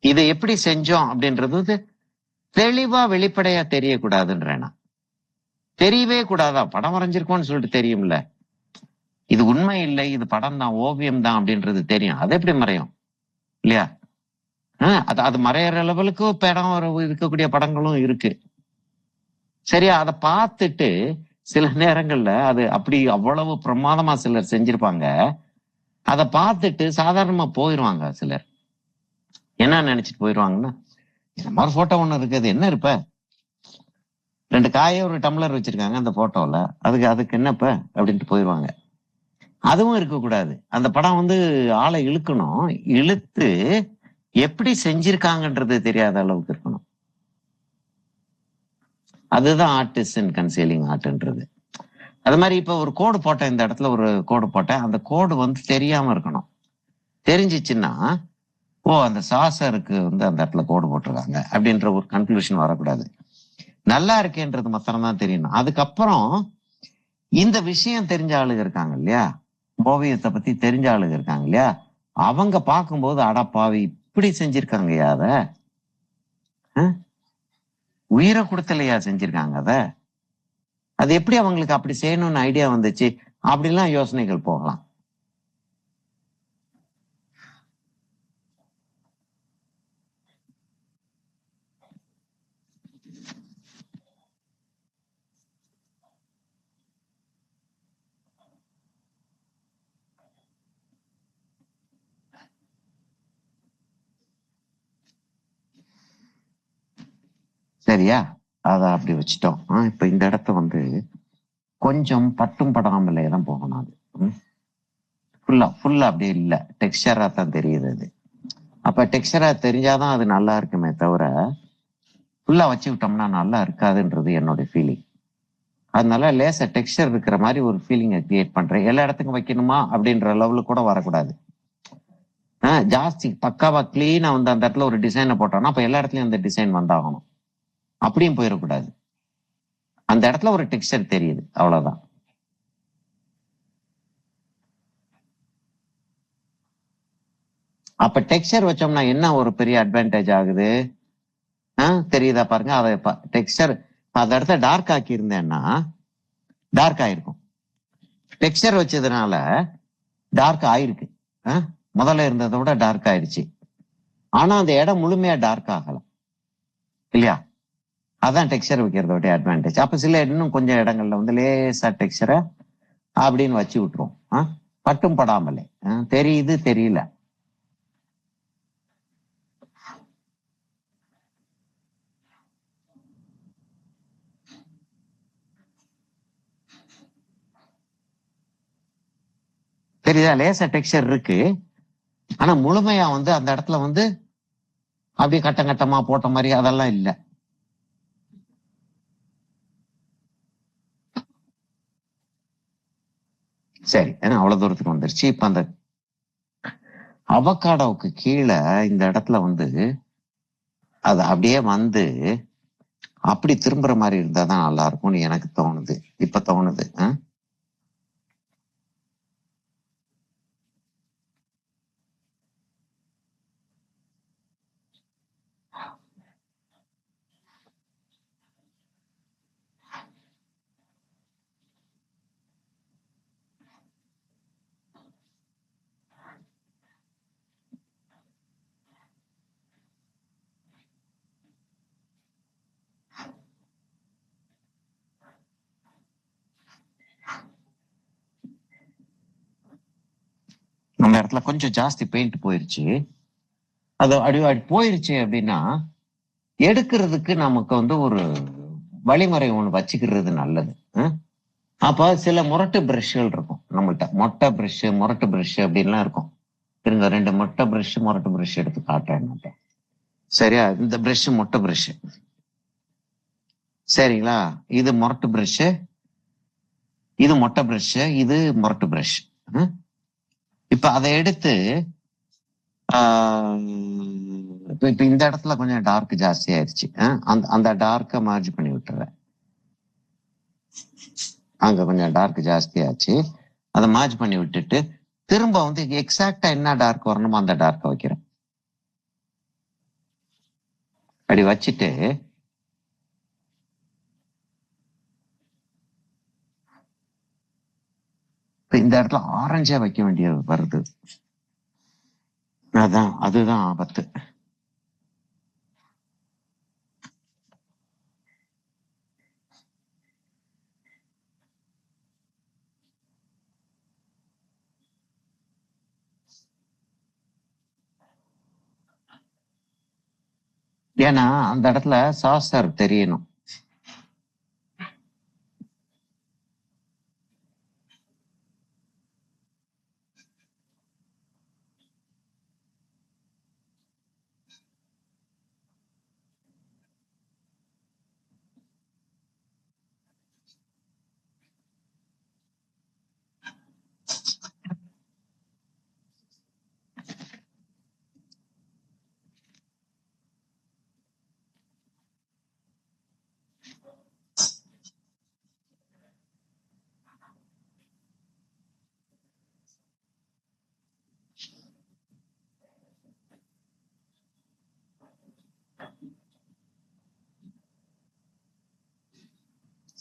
இதை எப்படி செஞ்சோம் அப்படின்றது தெளிவா வெளிப்படையா தெரியக்கூடாதுன்றேன். தெரியவே கூடாதா? படம் வரைஞ்சிருக்கோம்னு சொல்லிட்டு தெரியும்ல, இது உண்மை இல்லை, இது படம் தான், ஓவியம் தான் அப்படின்றது தெரியும். அது எப்படி மறையும் இல்லையா? அது மறையிற லெவலுக்கு படம் இருக்கக்கூடிய படங்களும் இருக்கு. சரியா? அதை பார்த்துட்டு சில நேரங்கள்ல அது அப்படி அவ்வளவு பிரமாதமா சிலர் செஞ்சிருப்பாங்க. அதை பார்த்துட்டு சாதாரணமா போயிருவாங்க சிலர். என்ன நினைச்சிட்டு போயிருவாங்கன்னா, இந்த மாதிரி போட்டோ ஒண்ணு இருக்குது, என்ன இருப்ப 2 காய ஒரு டம்ளர் வச்சிருக்காங்க அந்த போட்டோல, அதுக்கு என்னப்ப அப்படின்ட்டு போயிருவாங்க. அதுவும் இருக்கக்கூடாது. அந்த படம் வந்து ஆளை இழுக்கணும். இழுத்து எப்படி செஞ்சிருக்காங்கன்றது தெரியாத அளவுக்கு இருக்கணும். அதுதான் ஆர்டிஸ்ட் இன் கன்சீலிங் ஆர்ட்ன்றது. அது மாதிரி இப்ப ஒரு கோடு போட்டேன், இந்த இடத்துல ஒரு கோடு போட்டேன், அந்த கோடு வந்து தெரியாம இருக்கணும். தெரிஞ்சிச்சுன்னா ஓ அந்த சாசருக்கு வந்து அந்த இடத்துல கோடு போட்டிருக்காங்க அப்படின்ற ஒரு கன்க்ளூஷன் வரக்கூடாது. நல்லா இருக்கேன்றது மாத்திரம் தான் தெரியணும். அதுக்கப்புறம் இந்த விஷயம் தெரிஞ்ச ஆளுங்க இருக்காங்க இல்லையா, ஓவியத்தை பத்தி தெரிஞ்ச ஆளுங்க இருக்காங்க இல்லையா, அவங்க பார்க்கும்போது அடப்பாவி இப்படி செஞ்சிருக்காங்க அத, உயிரை கொடுத்தலையா செஞ்சிருக்காங்க அத, அது எப்படி அவங்களுக்கு அப்படி செய்யணும்னு ஐடியா வந்துச்சு அப்படிலாம் யோசனைகள் போகலாம். சரியா? அத அப்படி வச்சுட்டோம். இப்ப இந்த இடத்த வந்து கொஞ்சம் பட்டும் படாமலே தான் போகணும் அது. ஃபுல்லா ஃபுல்லா அப்படியே இல்லை, டெக்ஸ்டரா தான் தெரியுது அது. அப்ப டெக்ஸ்டரா தெரிஞ்சாதான் அது நல்லா இருக்குமே தவிர ஃபுல்லா வச்சு விட்டோம்னா நல்லா இருக்காதுன்றது என்னோட ஃபீலிங். அதனால லேசா டெக்ஸ்டர் இருக்கிற மாதிரி ஒரு ஃபீலிங்கை கிரியேட் பண்றேன். எல்லா இடத்துக்கும் வைக்கணுமா அப்படின்ற லெவலுக்கு கூட வரக்கூடாது. ஜாஸ்தி பக்காவா கிளீனா வந்து அந்த இடத்துல ஒரு டிசைனை போட்டோம்னா அப்ப எல்லா இடத்துலயும் அந்த டிசைன் வந்தாகணும். அப்படியும் போயிடக்கூடாது. அந்த இடத்துல ஒரு டெக்ஸ்டர் தெரியுது, அவ்வளவுதான். அப்ப டெக்ஸ்டர் வச்சோம்னா என்ன ஒரு பெரிய அட்வான்டேஜ் ஆகுது தெரியுதா பாருங்க. அதை டெக்ஸ்டர் அந்த இடத்த டார்க் ஆக்கி இருந்தேன்னா டார்க் ஆயிருக்கும். டெக்ஸ்டர் வச்சதுனால டார்க் ஆயிருக்கு. முதல்ல இருந்ததை விட டார்க் ஆயிடுச்சு. ஆனா அந்த இடம் முழுமையா டார்க் ஆகல இல்லையா? அதான் டெக்ஸ்டர் வைக்கிறதோட அட்வான்டேஜ். அப்ப சில இன்னும் கொஞ்சம் இடங்கள்ல வந்து லேசா டெக்ஸ்டரை அப்படின்னு வச்சு விட்டுரும். பட்டும் படாமலே தெரியுது தெரியல. தெரியுதா? லேசா டெக்ஸ்டர் இருக்கு. ஆனா முழுமையா வந்து அந்த இடத்துல வந்து அப்படியே கட்டம் கட்டமா போட்ட மாதிரி அதெல்லாம் இல்லை. சரி, ஏன்னா அவ்வளவு தூரத்துக்கு வந்துருச்சு. இப்ப அந்த அவகாடோவுக்கு கீழே இந்த இடத்துல வந்து அது அப்படியே வந்து அப்படி திரும்புற மாதிரி இருந்தாதான் நல்லா இருக்கும்னு எனக்கு தோணுது. இப்ப தோணுது. நம்ம இடத்துல கொஞ்சம் ஜாஸ்தி பெயிண்ட் போயிருச்சு. அது அடி போயிருச்சு அப்படின்னா எடுக்கிறதுக்கு நமக்கு வந்து ஒரு வழிமுறை ஒண்ணு வச்சுக்கிறது நல்லது. அப்ப சில முரட்டு பிரஷ்கள் இருக்கும் நம்மள்ட்ட. மொட்டை பிரஷ், முரட்டு பிரஷ் அப்படின்லாம் இருக்கும். இருங்க, 2 மொட்டை பிரஷ் முரட்டு பிரஷ் எடுத்து காட்டுறேன். சரியா? இந்த பிரஷ் மொட்டை பிரஷ், சரிங்களா? இது முரட்டு பிரஷ், இது மொட்டை பிரஷ், இது முரட்டு பிரஷ். இப்ப அதை எடுத்து இப்ப இந்த இடத்துல கொஞ்சம் டார்க் ஜாஸ்தி ஆயிடுச்சு. அந்த டார்க்கை மார்ஜ் பண்ணி விட்டுறேன். அங்க கொஞ்சம் டார்க் ஜாஸ்தி ஆச்சு. அதை மார்ஜ் பண்ணி விட்டுட்டு திரும்ப வந்து எக்ஸாக்டா என்ன டார்க் வரணுமோ அந்த டார்க்கை வைக்கிறேன். அப்படி வச்சுட்டு இந்த இடத்துல ஆரஞ்சா வைக்க வேண்டியது வருது. அதுதான் ஆபத்து. ஏன்னா அந்த இடத்துல சாசர் தெரியணும்.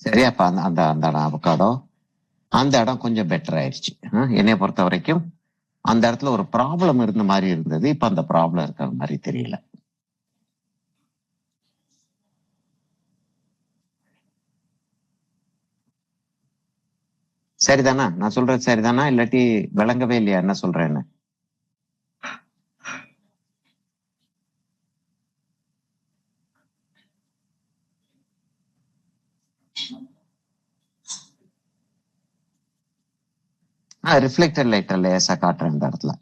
சரியாப்பா? அந்த அந்த அவகாடோ அந்த இடம் கொஞ்சம் பெட்டர் ஆயிடுச்சு. என்னைய பொறுத்த வரைக்கும் அந்த இடத்துல ஒரு ப்ராப்ளம் இருந்த மாதிரி இருந்தது. இப்ப அந்த ப்ராப்ளம் இருக்கிற மாதிரி தெரியல. சரிதானா? நான் சொல்றது சரிதானா? இல்லாட்டி விளங்கவே இல்லையா என்ன சொல்றேன்னு? ரிஃப்ளெக்டட் லைட்டை லேசா காட்டுறேன் இந்த இடத்துல.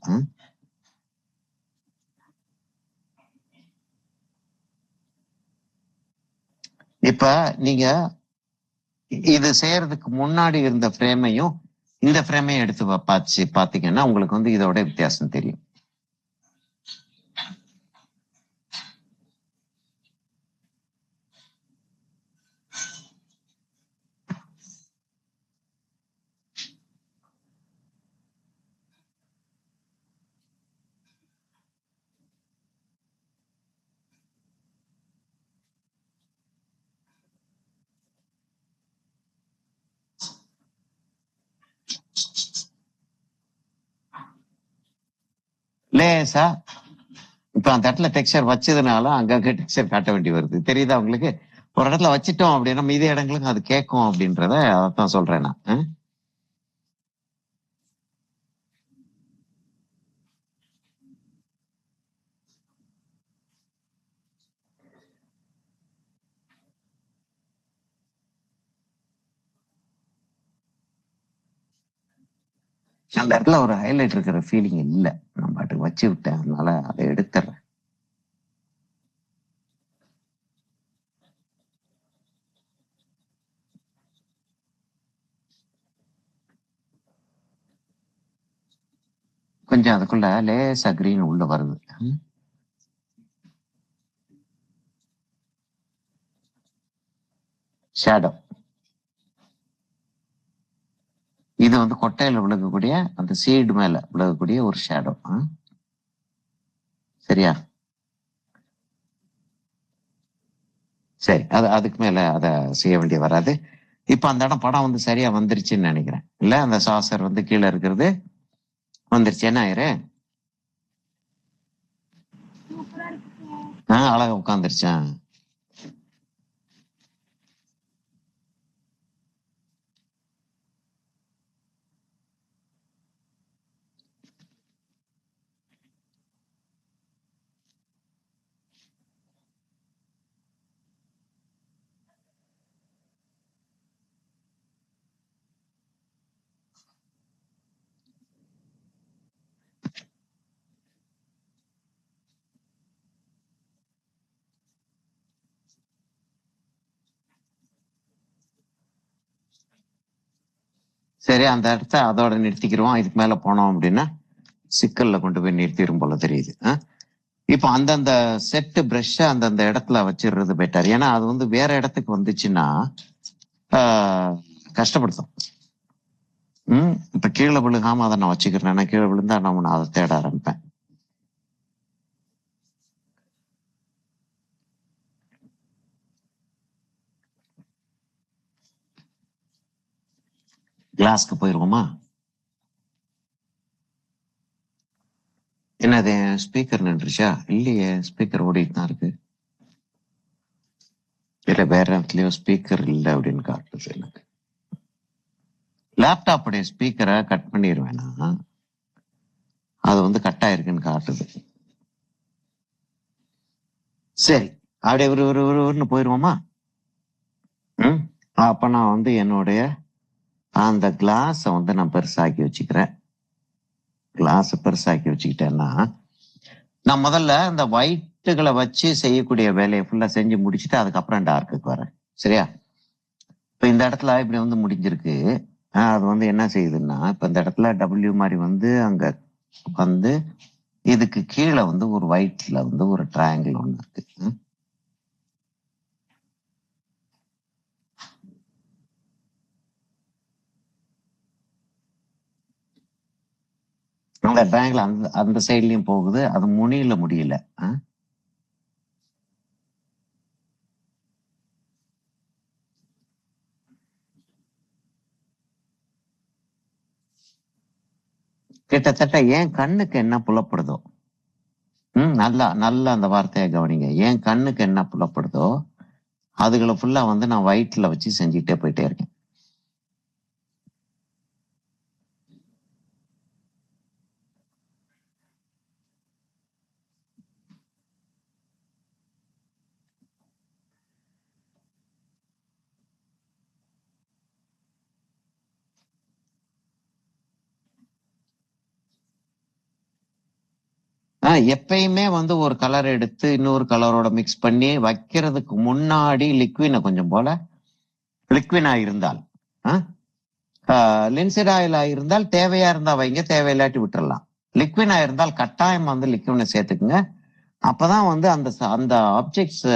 இப்ப நீங்க இது செய்யறதுக்கு முன்னாடி இருந்த ஃப்ரேமையும் இந்த ஃப்ரேமையும் எடுத்து பாத்தீங்கன்னா உங்களுக்கு வந்து இதோட வித்தியாசம் தெரியும். லேசா இப்ப அந்த இடத்துல டெக்ஸ்சர் வச்சதுனால அங்கங்க டெக்ஸ்சர் காட்ட வேண்டி வருது. தெரியுதா உங்களுக்கு? ஒரு இடத்துல வச்சிட்டோம் அப்படின்னா மீதி இடங்களுக்கு அது கேட்கும் அப்படின்றத அதான் சொல்றேன் நான். அந்த இடத்துல ஒரு ஹைலைட் இருக்கிற ஃபீலிங் இல்ல. நான் பாட்டுக்கு வச்சு விட்டேன், அதனால அதை எடுத்துறேன். கொஞ்சம் அதுக்குள்ள லேசா கிரீன் உள்ள வருது. ஷேடோ இது வந்து கொட்டையில விழுகக்கூடிய அந்த சீடு மேல விழுகக்கூடிய ஒரு ஷேடோ. சரியா? சரி, அதுக்கு மேல அதை செய்ய வேண்டிய வராது. இப்ப அந்த இடம் படம் வந்து சரியா வந்துருச்சுன்னு நினைக்கிறேன். இல்ல அந்த சாசர் வந்து கீழே இருக்கிறது வந்துருச்சு. என்ன ஆயிரு? அழகா உட்காந்துருச்சேன். சரி, அந்த இடத்த அதோட நிறுத்திக்கிறோம். இதுக்கு மேல போனோம் அப்படின்னா சிக்கல்ல கொண்டு போய் நிறுத்திடும் போல தெரியுது. இப்போ அந்தந்த செட்டு பிரஷ் அந்தந்த இடத்துல வச்சிடுறது பெட்டர். ஏன்னா அது வந்து வேற இடத்துக்கு வந்துச்சுன்னா கஷ்டப்படுத்தும். இப்ப கீழே விழுகாம அதை நான் வச்சுக்கிறேன். கீழே விழுந்தா நான் அதை தேட ஆரம்பிப்பேன். கிளாஸ்க்கு போயிருவோமா? என்னது ஸ்பீக்கர் நின்றுச்சா? இல்லையே, ஸ்பீக்கர் ஓடிட்டு தான் இருக்கு. இல்ல வேற இடத்துலயோ ஸ்பீக்கர் இல்லை அப்படின்னு காட்டுது எனக்கு. லேப்டாப்புடைய ஸ்பீக்கரை கட் பண்ணிடுவேனா? அது வந்து கட் ஆயிருக்குன்னு காட்டுது. சரி, அப்படியே ஒரு போயிருவோமா? அப்ப நான் வந்து என்னுடைய அந்த கிளாஸை வந்து நான் பெருசாக்கி வச்சுக்கிறேன். கிளாஸ் பெருசாக்கி வச்சுக்கிட்டேன்னா நான் முதல்ல இந்த ஒயிட்டுகளை வச்சு செய்யக்கூடிய வேலையை ஃபுல்லா செஞ்சு முடிச்சுட்டு அதுக்கப்புறம் டார்க்குக்கு வரேன். சரியா? இப்ப இந்த இடத்துல இப்படி வந்து முடிஞ்சிருக்கு. அது வந்து என்ன செய்யுதுன்னா இப்ப இந்த இடத்துல டபிள்யூ மாதிரி வந்து அங்க வந்து இதுக்கு கீழே வந்து ஒரு ஒயிட்ல வந்து ஒரு ட்ரையாங்கிள் ஒண்ணு இருக்கு. அந்த ட்ரையாங்கிள் அந்த அந்த சைட்லயும் போகுது, அது முனியில முடியல. கிட்டத்தட்ட என் கண்ணுக்கு என்ன புலப்படுதோ, நல்லா நல்லா அந்த வார்த்தையை கவனிங்க. என் கண்ணுக்கு என்ன புலப்படுதோ அதுகளை ஃபுல்லா வந்து நான் ஒயிட்ல வச்சு செஞ்சுட்டே போயிட்டே இருக்கேன். எப்பயுமே வந்து ஒரு கலர் எடுத்து இன்னொரு கலரோட மிக்ஸ் பண்ணி வைக்கிறதுக்கு முன்னாடி லிக்வினை கொஞ்சம் போல லிக்வினா இருந்தால் லின்சிட் ஆயிலா இருந்தால் தேவையா இருந்தா வைங்க, தேவையில்லாட்டி விட்டுறலாம். லிக்வினா இருந்தால் கட்டாயம் வந்து லிக்வினை சேர்த்துக்குங்க. அப்பதான் வந்து அந்த அந்த ஆப்ஜெக்ட்ஸ்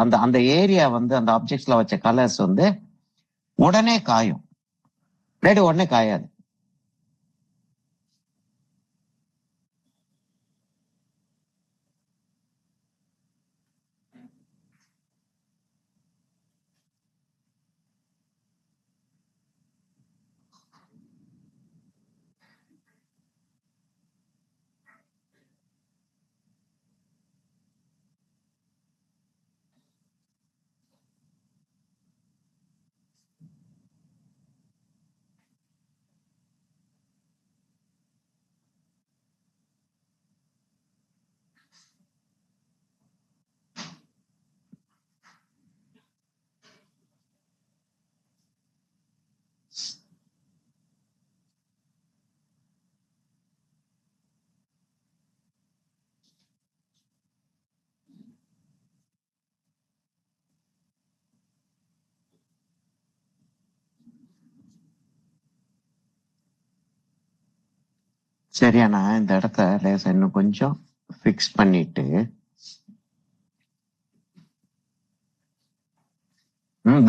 அந்த அந்த ஏரியா வந்து அந்த ஆப்ஜெக்ட்ஸ்ல வச்ச கலர்ஸ் வந்து உடனே காயும், இல்லாட்டி உடனே காயாது. சரியா, நான் இந்த இடத்த லேசா இன்னும் கொஞ்சம் ஃபிக்ஸ் பண்ணிட்டு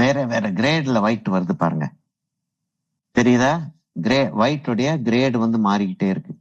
வேற வேற கிரேட்ல ஒயிட் வருது பாருங்க, தெரியுதா? ஒயிட் உடைய கிரேட் வந்து மாறிக்கிட்டே இருக்கு.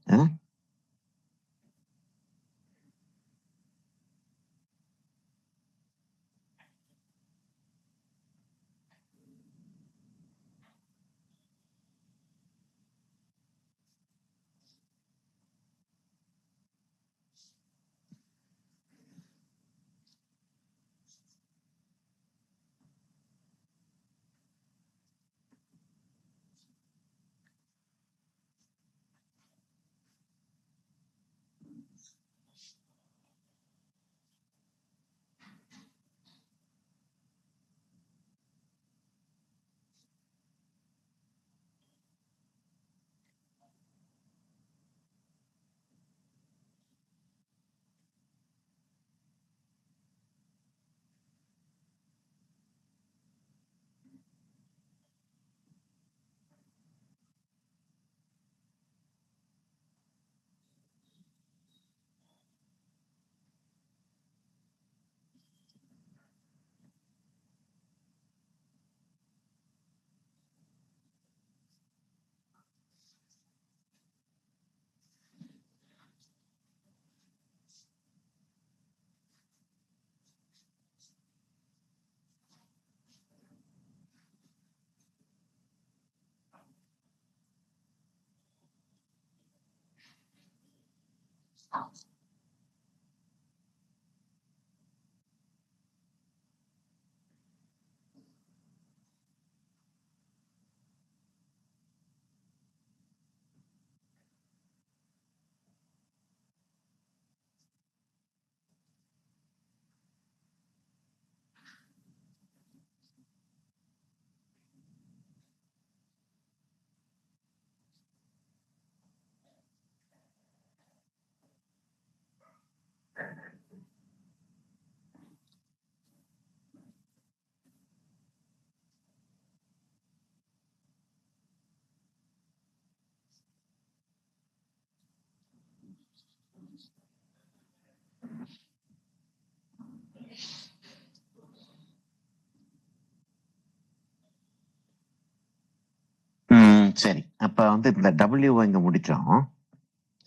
சரி, அப்ப வந்து இந்த டபிள்யூ இங்க முடிச்சோம்,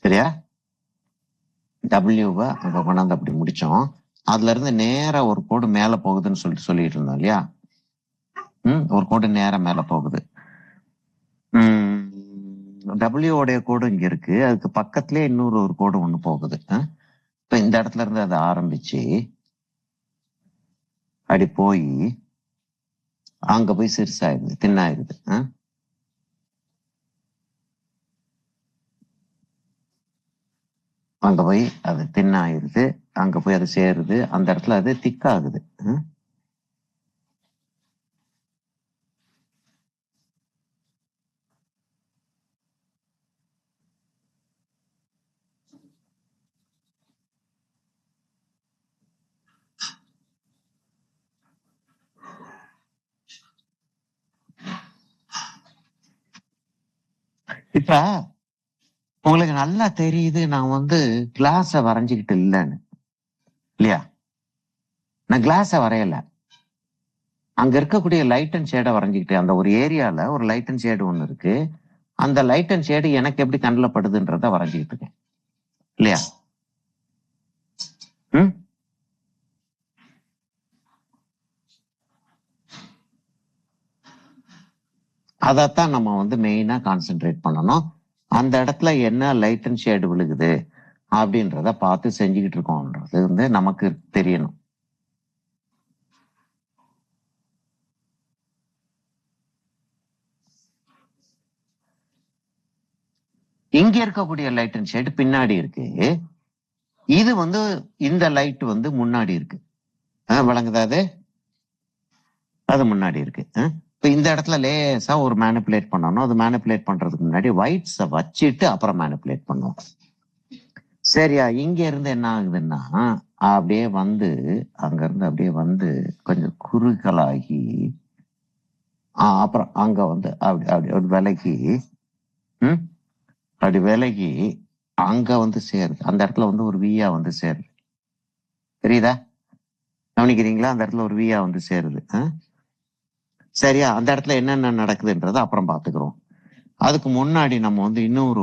சரியா? டபிள்யூவை அங்க கொண்டாந்து அப்படி முடிச்சோம். அதுல இருந்து நேரா ஒரு கோடு மேல போகுதுன்னு சொல்லிட்டு இருந்தோம் இல்லையா? ஒரு கோடு நேரா மேல போகுது. டபிள்யூ உடைய கோடு இங்க இருக்கு, அதுக்கு பக்கத்திலே இன்னொரு ஒரு கோடு ஒண்ணு போகுது. இப்ப இந்த இடத்துல இருந்து அதை ஆரம்பிச்சு அப்படி போய் அங்க போய் சிறுசாயிருது, தின்னாயிருது. அங்க போய் அது தின்னாயிருது, அங்க போய் அது சேருது, அந்த இடத்துல அது திக்காகுது. இப்ப உங்களுக்கு நல்லா தெரியுது நான் வந்து கிளாஸ வரைஞ்சுக்கிட்டு இல்லைன்னு, இல்லையா? நான் கிளாஸ வரையல, அங்க இருக்கக்கூடிய லைட் அண்ட் ஷேடை வரைஞ்சுக்கிட்டு, அந்த ஒரு ஏரியால ஒரு லைட் அண்ட் ஷேடு ஒண்ணு இருக்கு, அந்த லைட் அண்ட் ஷேடு எனக்கு எப்படி கண்ணுல படுதுன்றத வரைஞ்சுக்கிட்டு இருக்கேன், இல்லையா? ம் அதைத்தான் நம்ம வந்து மெயினா கான்சென்ட்ரேட் பண்ணணும். அந்த இடத்துல என்ன லைட் அண்ட் ஷேடு விழுகுது அப்படின்றத பார்த்து செஞ்சுக்கிட்டு இருக்கோம்ன்றது வந்து நமக்கு தெரியணும். இங்க இருக்கக்கூடிய லைட் அண்ட் ஷேடு பின்னாடி இருக்கு, இது வந்து இந்த லைட் வந்து முன்னாடி இருக்கு. விளங்குதா? அது முன்னாடி இருக்கு. இப்ப இந்த இடத்துல லேசா ஒரு மேனிப்புலேட் பண்ணணும். அது மேனிப்புலேட் பண்றதுக்கு முன்னாடி ஒயிட்ஸ வச்சுட்டு அப்புறம் மேனிப்புலேட் பண்ணுவோம். சரியா? இங்க இருந்து என்ன ஆகுதுன்னா அப்படியே வந்து அங்க இருந்து அப்படியே வந்து கொஞ்சம் குறுகலாகி அப்புறம் அங்க வந்து அப்படி அப்படி ஒரு விலகி அப்படி விலகி அங்க வந்து சேருது. அந்த இடத்துல வந்து ஒரு வியா வந்து சேருது. தெரியுதா? கவனிக்கிறீங்களா? அந்த இடத்துல ஒரு வியா வந்து சேருது. சரியா? அந்த இடத்துல என்னென்ன நடக்குதுன்றத அப்புறம் பாத்துக்கிறோம். அதுக்கு முன்னாடி நம்ம வந்து இன்னொரு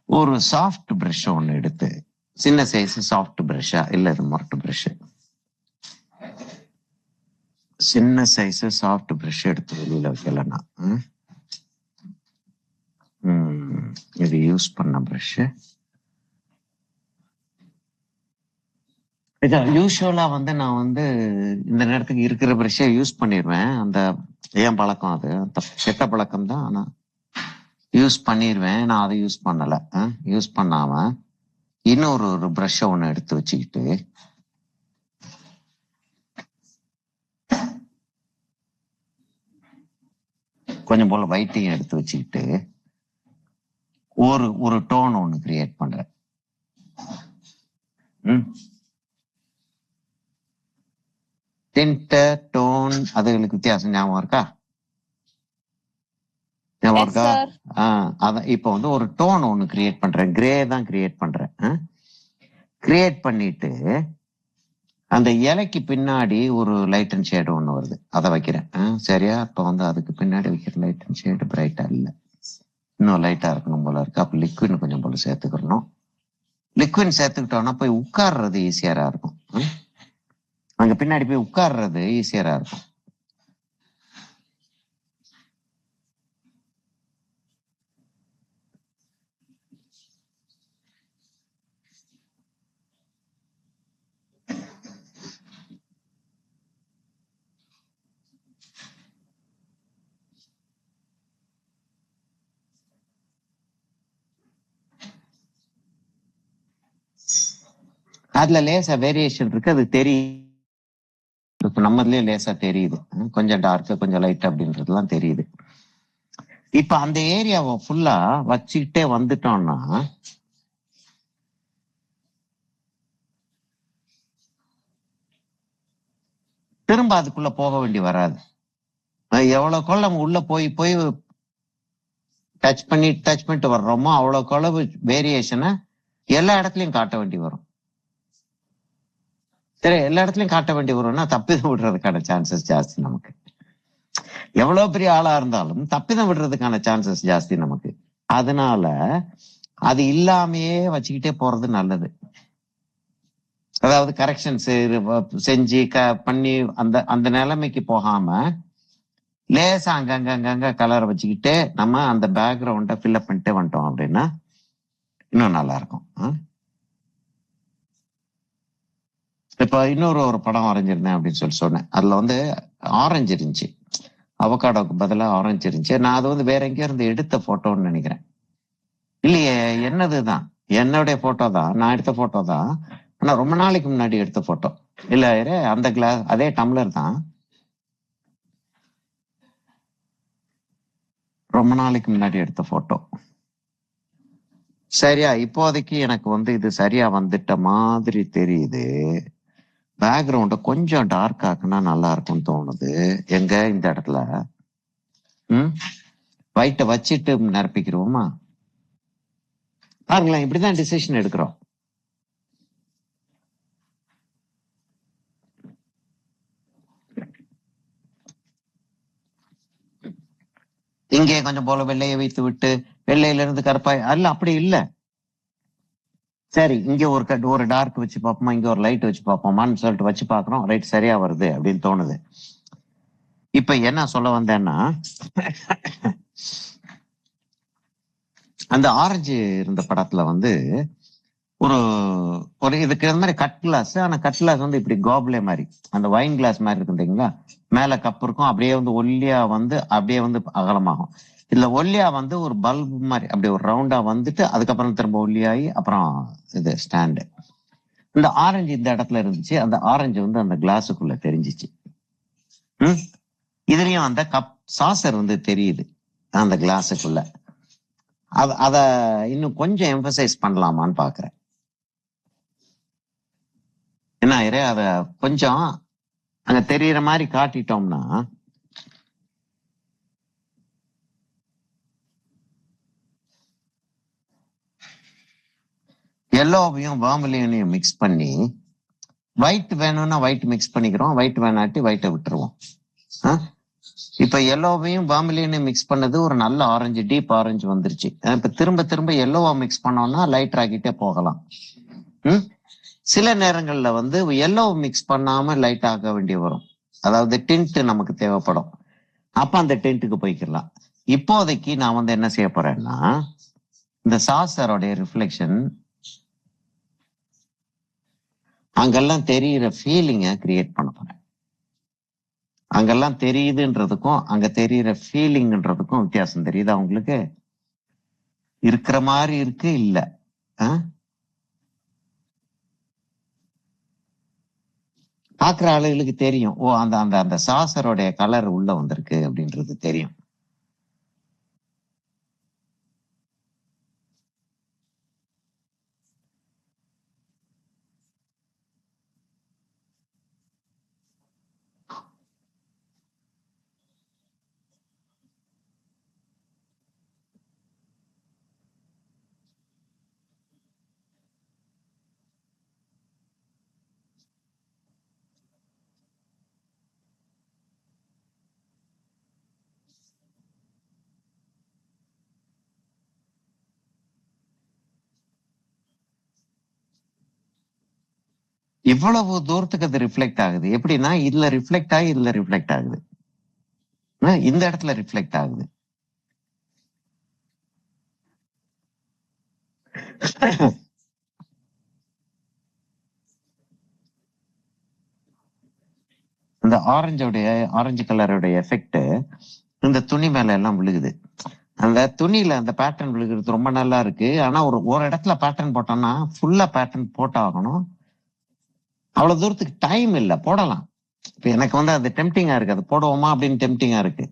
ஒரு சாஃப்ட் பிரஷ் ஒண்ணு எடுத்து, சின்ன சைஸ் சாஃப்ட் பிரஷ்ஷா இல்ல இது மொரட்டு பிரஷ், சின்ன சைஸ் சாஃப்ட் பிரஷ் எடுத்து வெளியில வைக்கலன்னா இது யூஸ் பண்ண பிரஷ். இது யூஸ்வலா வந்து நான் வந்து இந்த நேரத்துக்கு இருக்கிற பிரஷ்ஷை யூஸ் பண்ணிடுவேன். அந்த ஏன் பழக்கம், அது கெட்ட பழக்கம் தான். ஆனா யூஸ் பண்ணிடுவேன். நான் அதை யூஸ் பண்ணல. யூஸ் பண்ணாம இன்னொரு பிரஷ் ஒண்ணு எடுத்து வச்சுக்கிட்டு கொஞ்சம் போல வைட்டையும் எடுத்து வச்சுக்கிட்டு ஒரு டோன் ஒண்ணு கிரியேட் பண்றேன். டிண்ட், டோன், அதுகளுக்கு வித்தியாசம் ஞாபகம் இருக்கா? ஞாபகம் இருக்கா? அதான் இப்ப வந்து ஒரு டோன் ஒண்ணு கிரியேட் பண்றேன். கிரே தான் கிரியேட் பண்றேன். கிரியேட் பண்ணிட்டு அந்த இலைக்கு பின்னாடி ஒரு லைட் அண்ட் ஷேடு ஒண்ணு வருது, அதை வைக்கிறேன். சரியா? இப்ப வந்து அதுக்கு பின்னாடி வைக்கிற லைட் அண்ட் ஷேடு பிரைட்டா இல்ல, இன்னும் லைட்டா இருக்கணும் போல இருக்கு. அப்ப லிக்விட் கொஞ்சம் போல சேர்த்துக்கணும். லிக்விட் சேர்த்துக்கிட்டோம்னா போய் உட்கார்றது ஈஸியரா இருக்கும். அங்க பின்னாடி போய் உட்கார்றது ஈஸியரா இருக்கும். அதுல லேசா வேரியேஷன் இருக்கு, அது தெரியும். நம்மதுலயே லேசா தெரியுது, கொஞ்சம் டார்க் கொஞ்சம் லைட் அப்படின்றதுலாம் தெரியுது. இப்ப அந்த ஏரியாவை ஃபுல்லா வச்சுக்கிட்டே வந்துட்டோம்னா திரும்ப அதுக்குள்ள போக வேண்டி வராது. எவ்வளவுக்குள்ள நம்ம உள்ள போய் போய் டச் பண்ணிட்டு வர்றோமோ அவ்வளவுக்கு அளவு வேரியேஷனை எல்லா இடத்துலயும் காட்ட வேண்டி வரும். சரி, எல்லா இடத்துலயும் காட்ட வேண்டி வரும்னா தப்பிதம் விடுறதுக்கான சான்சஸ் ஜாஸ்தி நமக்கு. எவ்வளவு பெரிய ஆளா இருந்தாலும் தப்பிதம் விடுறதுக்கான சான்சஸ் ஜாஸ்தி நமக்கு. அதனால அது இல்லாமையே வச்சுக்கிட்டே போறது நல்லது. அதாவது கரெக்ஷன்ஸ் செஞ்சு பண்ணி அந்த அந்த நிலைமைக்கு போகாம லேசா அங்கங்க கலரை வச்சுக்கிட்டே நம்ம அந்த பேக்ரவுண்டை ஃபில்அப் பண்ணிட்டே வந்துட்டோம் அப்படின்னா இன்னும் நல்லா இருக்கும். இப்ப ஒரு படம் வரைஞ்சிருந்தேன் அப்படின்னு சொன்னேன். அதுல வந்து ஆரஞ்சு இருந்துச்சு, அவகாடோக்கு பதிலா ஆரஞ்சு இருந்துச்சு. நான் அது வந்து வேற எங்கேயோ இருந்து எடுத்த போட்டோன்னு நினைக்கிறேன். இல்லையே, என்னதுதான், என்னுடைய போட்டோ தான், நான் எடுத்த போட்டோ தான். ஆனா ரொம்ப நாளைக்கு முன்னாடி எடுத்த போட்டோ. இல்ல அந்த கிளாஸ் அதே டம்ளர் தான், ரொம்ப நாளைக்கு முன்னாடி எடுத்த போட்டோ. சரியா? இப்போதைக்கு எனக்கு வந்து இது சரியா வந்துட்ட மாதிரி தெரியுது. பேக்ரவுண்ட கொஞ்சம் டார்க் ஆக்குனா நல்லா இருக்கும்னு தோணுது. எங்க இந்த இடத்துல ஒயிட்டை வச்சுட்டு நிரப்பிக்கிறோமா? பாருங்களேன், இப்படிதான் டிசிஷன் எடுக்கிறோம். இங்கே கொஞ்சம் போல வெள்ளையை வைத்து விட்டு வெள்ளையில இருந்து கருப்பாய் அல்ல, அப்படி இல்ல. சரி, இங்க ஒரு டார்க் வச்சு பார்ப்போமா, இங்க ஒரு லைட் வச்சு பார்ப்போமான்னு சொல்லிட்டு வச்சு பாக்குறோம். ரைட், சரியா வருது அப்படின்னு தோணுது. இப்ப என்ன சொல்ல வந்தேன்னா, அந்த ஆரஞ்சு இருந்த படத்துல வந்து ஒரு ஒரு இதுக்கு இந்த மாதிரி கட் கிளாஸ். ஆனா கட் கிளாஸ் வந்து இப்படி கோப்லே மாதிரி, அந்த வைன் கிளாஸ் மாதிரி இருக்கு இல்லைங்களா? மேல கப் இருக்கும், அப்படியே வந்து ஒல்லியா வந்து அப்படியே வந்து அகலமாகும். இதுல ஒல்லியா வந்து ஒரு பல்ப் மாதிரி அப்படி ஒரு ரவுண்டா வந்துட்டு அதுக்கப்புறம் திரும்ப ஒல்லியாகி அப்புறம் இது ஸ்டாண்டு. இந்த ஆரஞ்சு இந்த இடத்துல இருந்துச்சு. அந்த ஆரஞ்சு வந்து அந்த கிளாஸுக்குள்ள தெரிஞ்சிச்சு. இதுலயும் அந்த கப் சாசர் வந்து தெரியுது அந்த கிளாஸுக்குள்ள. அத இன்னும் கொஞ்சம் எம்பசைஸ் பண்ணலாமான்னு பாக்குறேன். என்ன அத கொஞ்சம் அங்க தெரியற மாதிரி காட்டிட்டோம்னா, எல்லோவையும் வார்மலினையும் மிக்ஸ் பண்ணி, ஒயிட் வேணும்னா ஒயிட் மிக்ஸ் பண்ணிக்கிறோம், ஒயிட் வேணாட்டி ஒயிட்டை விட்டுருவோம். இப்ப எல்லோவையும் வார்மலினையும் மிக்ஸ் பண்ணது ஒரு நல்ல ஆரஞ்சு, டீப் ஆரஞ்சு வந்துருச்சு. இப்ப திரும்ப திரும்ப எல்லோவா மிக்ஸ் பண்ணோம்னா லைட் ஆகிட்டே போகலாம். சில நேரங்கள்ல வந்து எல்லோ மிக்ஸ் பண்ணாம லைட் ஆக வேண்டிய வரும். அதாவது டிண்ட் நமக்கு தேவைப்படும். அப்ப அந்த டென்ட்டுக்கு போய்க்கலாம். இப்போதைக்கு நான் வந்து என்ன செய்ய போறேன்னா, இந்த சாசரோடைய ரிஃப்ளெக்ஷன் அங்கெல்லாம் தெரியிற ஃபீலிங்க கிரியேட் பண்ண போறேன். அங்கெல்லாம் தெரியுதுன்றதுக்கும் அங்க தெரியிற ஃபீலிங்ன்றதுக்கும் வித்தியாசம் தெரியுது அவங்களுக்கு? இருக்கிற மாதிரி இருக்கு இல்ல? பாக்குற ஆளுகளுக்கு தெரியும், ஓ அந்த அந்த அந்த சாசரோடைய கலர் உள்ள வந்திருக்கு அப்படின்றது தெரியும். இவ்வளவு தூரத்துக்கு அது ரிஃப்ளெக்ட் ஆகுது. எப்படின்னா, இதுல ரிஃப்ளெக்ட் ஆகி இதுல ரிஃப்ளெக்ட் ஆகுது, இந்த இடத்துல ரிஃப்ளெக்ட் ஆகுது. இந்த ஆரஞ்சு கலருடைய எஃபெக்ட் இந்த துணி மேல எல்லாம் விழுகுது. அந்த துணியில அந்த பேட்டர்ன் விழுகிறது ரொம்ப நல்லா இருக்கு. ஆனா ஒரு இடத்துல பேட்டர்ன் போட்டோம்னா ஃபுல்லா பேட்டர்ன் போட்டாகணும். அவ்வளவு தூரத்துக்கு டைம் இல்ல, போடலாம். இப்ப எனக்கு வந்து அது டெம்டிங்கா இருக்கு, அது போடுவோமா அப்படின்னு டெம்டிங்கா இருக்கு.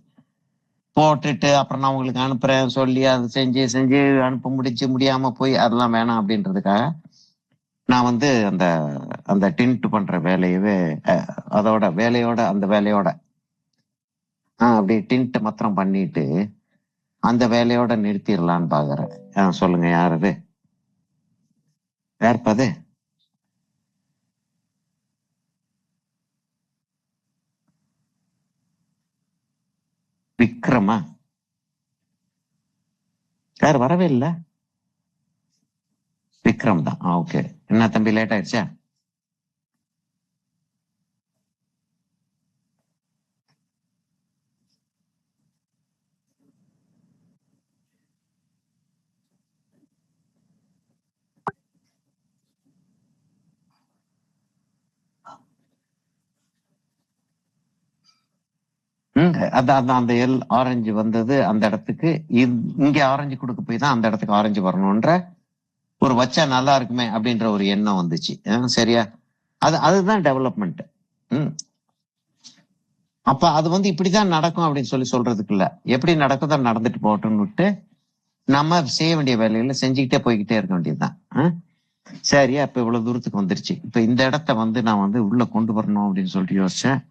போட்டுட்டு அப்புறம் நான் உங்களுக்கு அனுப்புறேன் சொல்லி அதை செஞ்சு செஞ்சு அனுப்ப முடியாம போய் அதெல்லாம் வேணாம் அப்படின்றதுக்காக நான் வந்து அந்த அந்த டிண்ட் பண்ற வேலையவே அதோட வேலையோட அந்த வேலையோட அப்படி டிண்ட் மாத்திரம் பண்ணிட்டு அந்த வேலையோட நிறுத்திடலான்னு பாக்குறேன். சொல்லுங்க, யார் அது? யாருப்பது? விக்ரமா? யார் வரவே இல்லை? விக்ரம் தான். ஓகே. என்ன தம்பி, லேட் ஆயிடுச்சா? அந்த ஆரஞ்சு வந்தது அந்த இடத்துக்கு. இங்க ஆரஞ்சு கொடுக்க போய் தான் அந்த இடத்துக்கு ஆரஞ்சு வரணும்ன்ற ஒரு வச்சா நல்லா இருக்குமே அப்படின்ற ஒரு எண்ணம் வந்துச்சு. சரியா? அதுதான் டெவலப்மெண்ட். அப்ப அது வந்து இப்படிதான் நடக்கும் அப்படின்னு சொல்றதுக்கு இல்ல. எப்படி நடக்குதோ நடந்துட்டு போகட்டும்னு விட்டு நம்ம செய்ய வேண்டிய வேலைகளை செஞ்சுக்கிட்டே போய்கிட்டே இருக்க வேண்டியதுதான். சரியா? இப்ப இவ்வளவு தூரத்துக்கு வந்துருச்சு. இப்ப இந்த இடத்த வந்து நான் வந்து உள்ள கொண்டு வரணும் அப்படின்னு சொல்லிட்டு யோசிச்சேன்.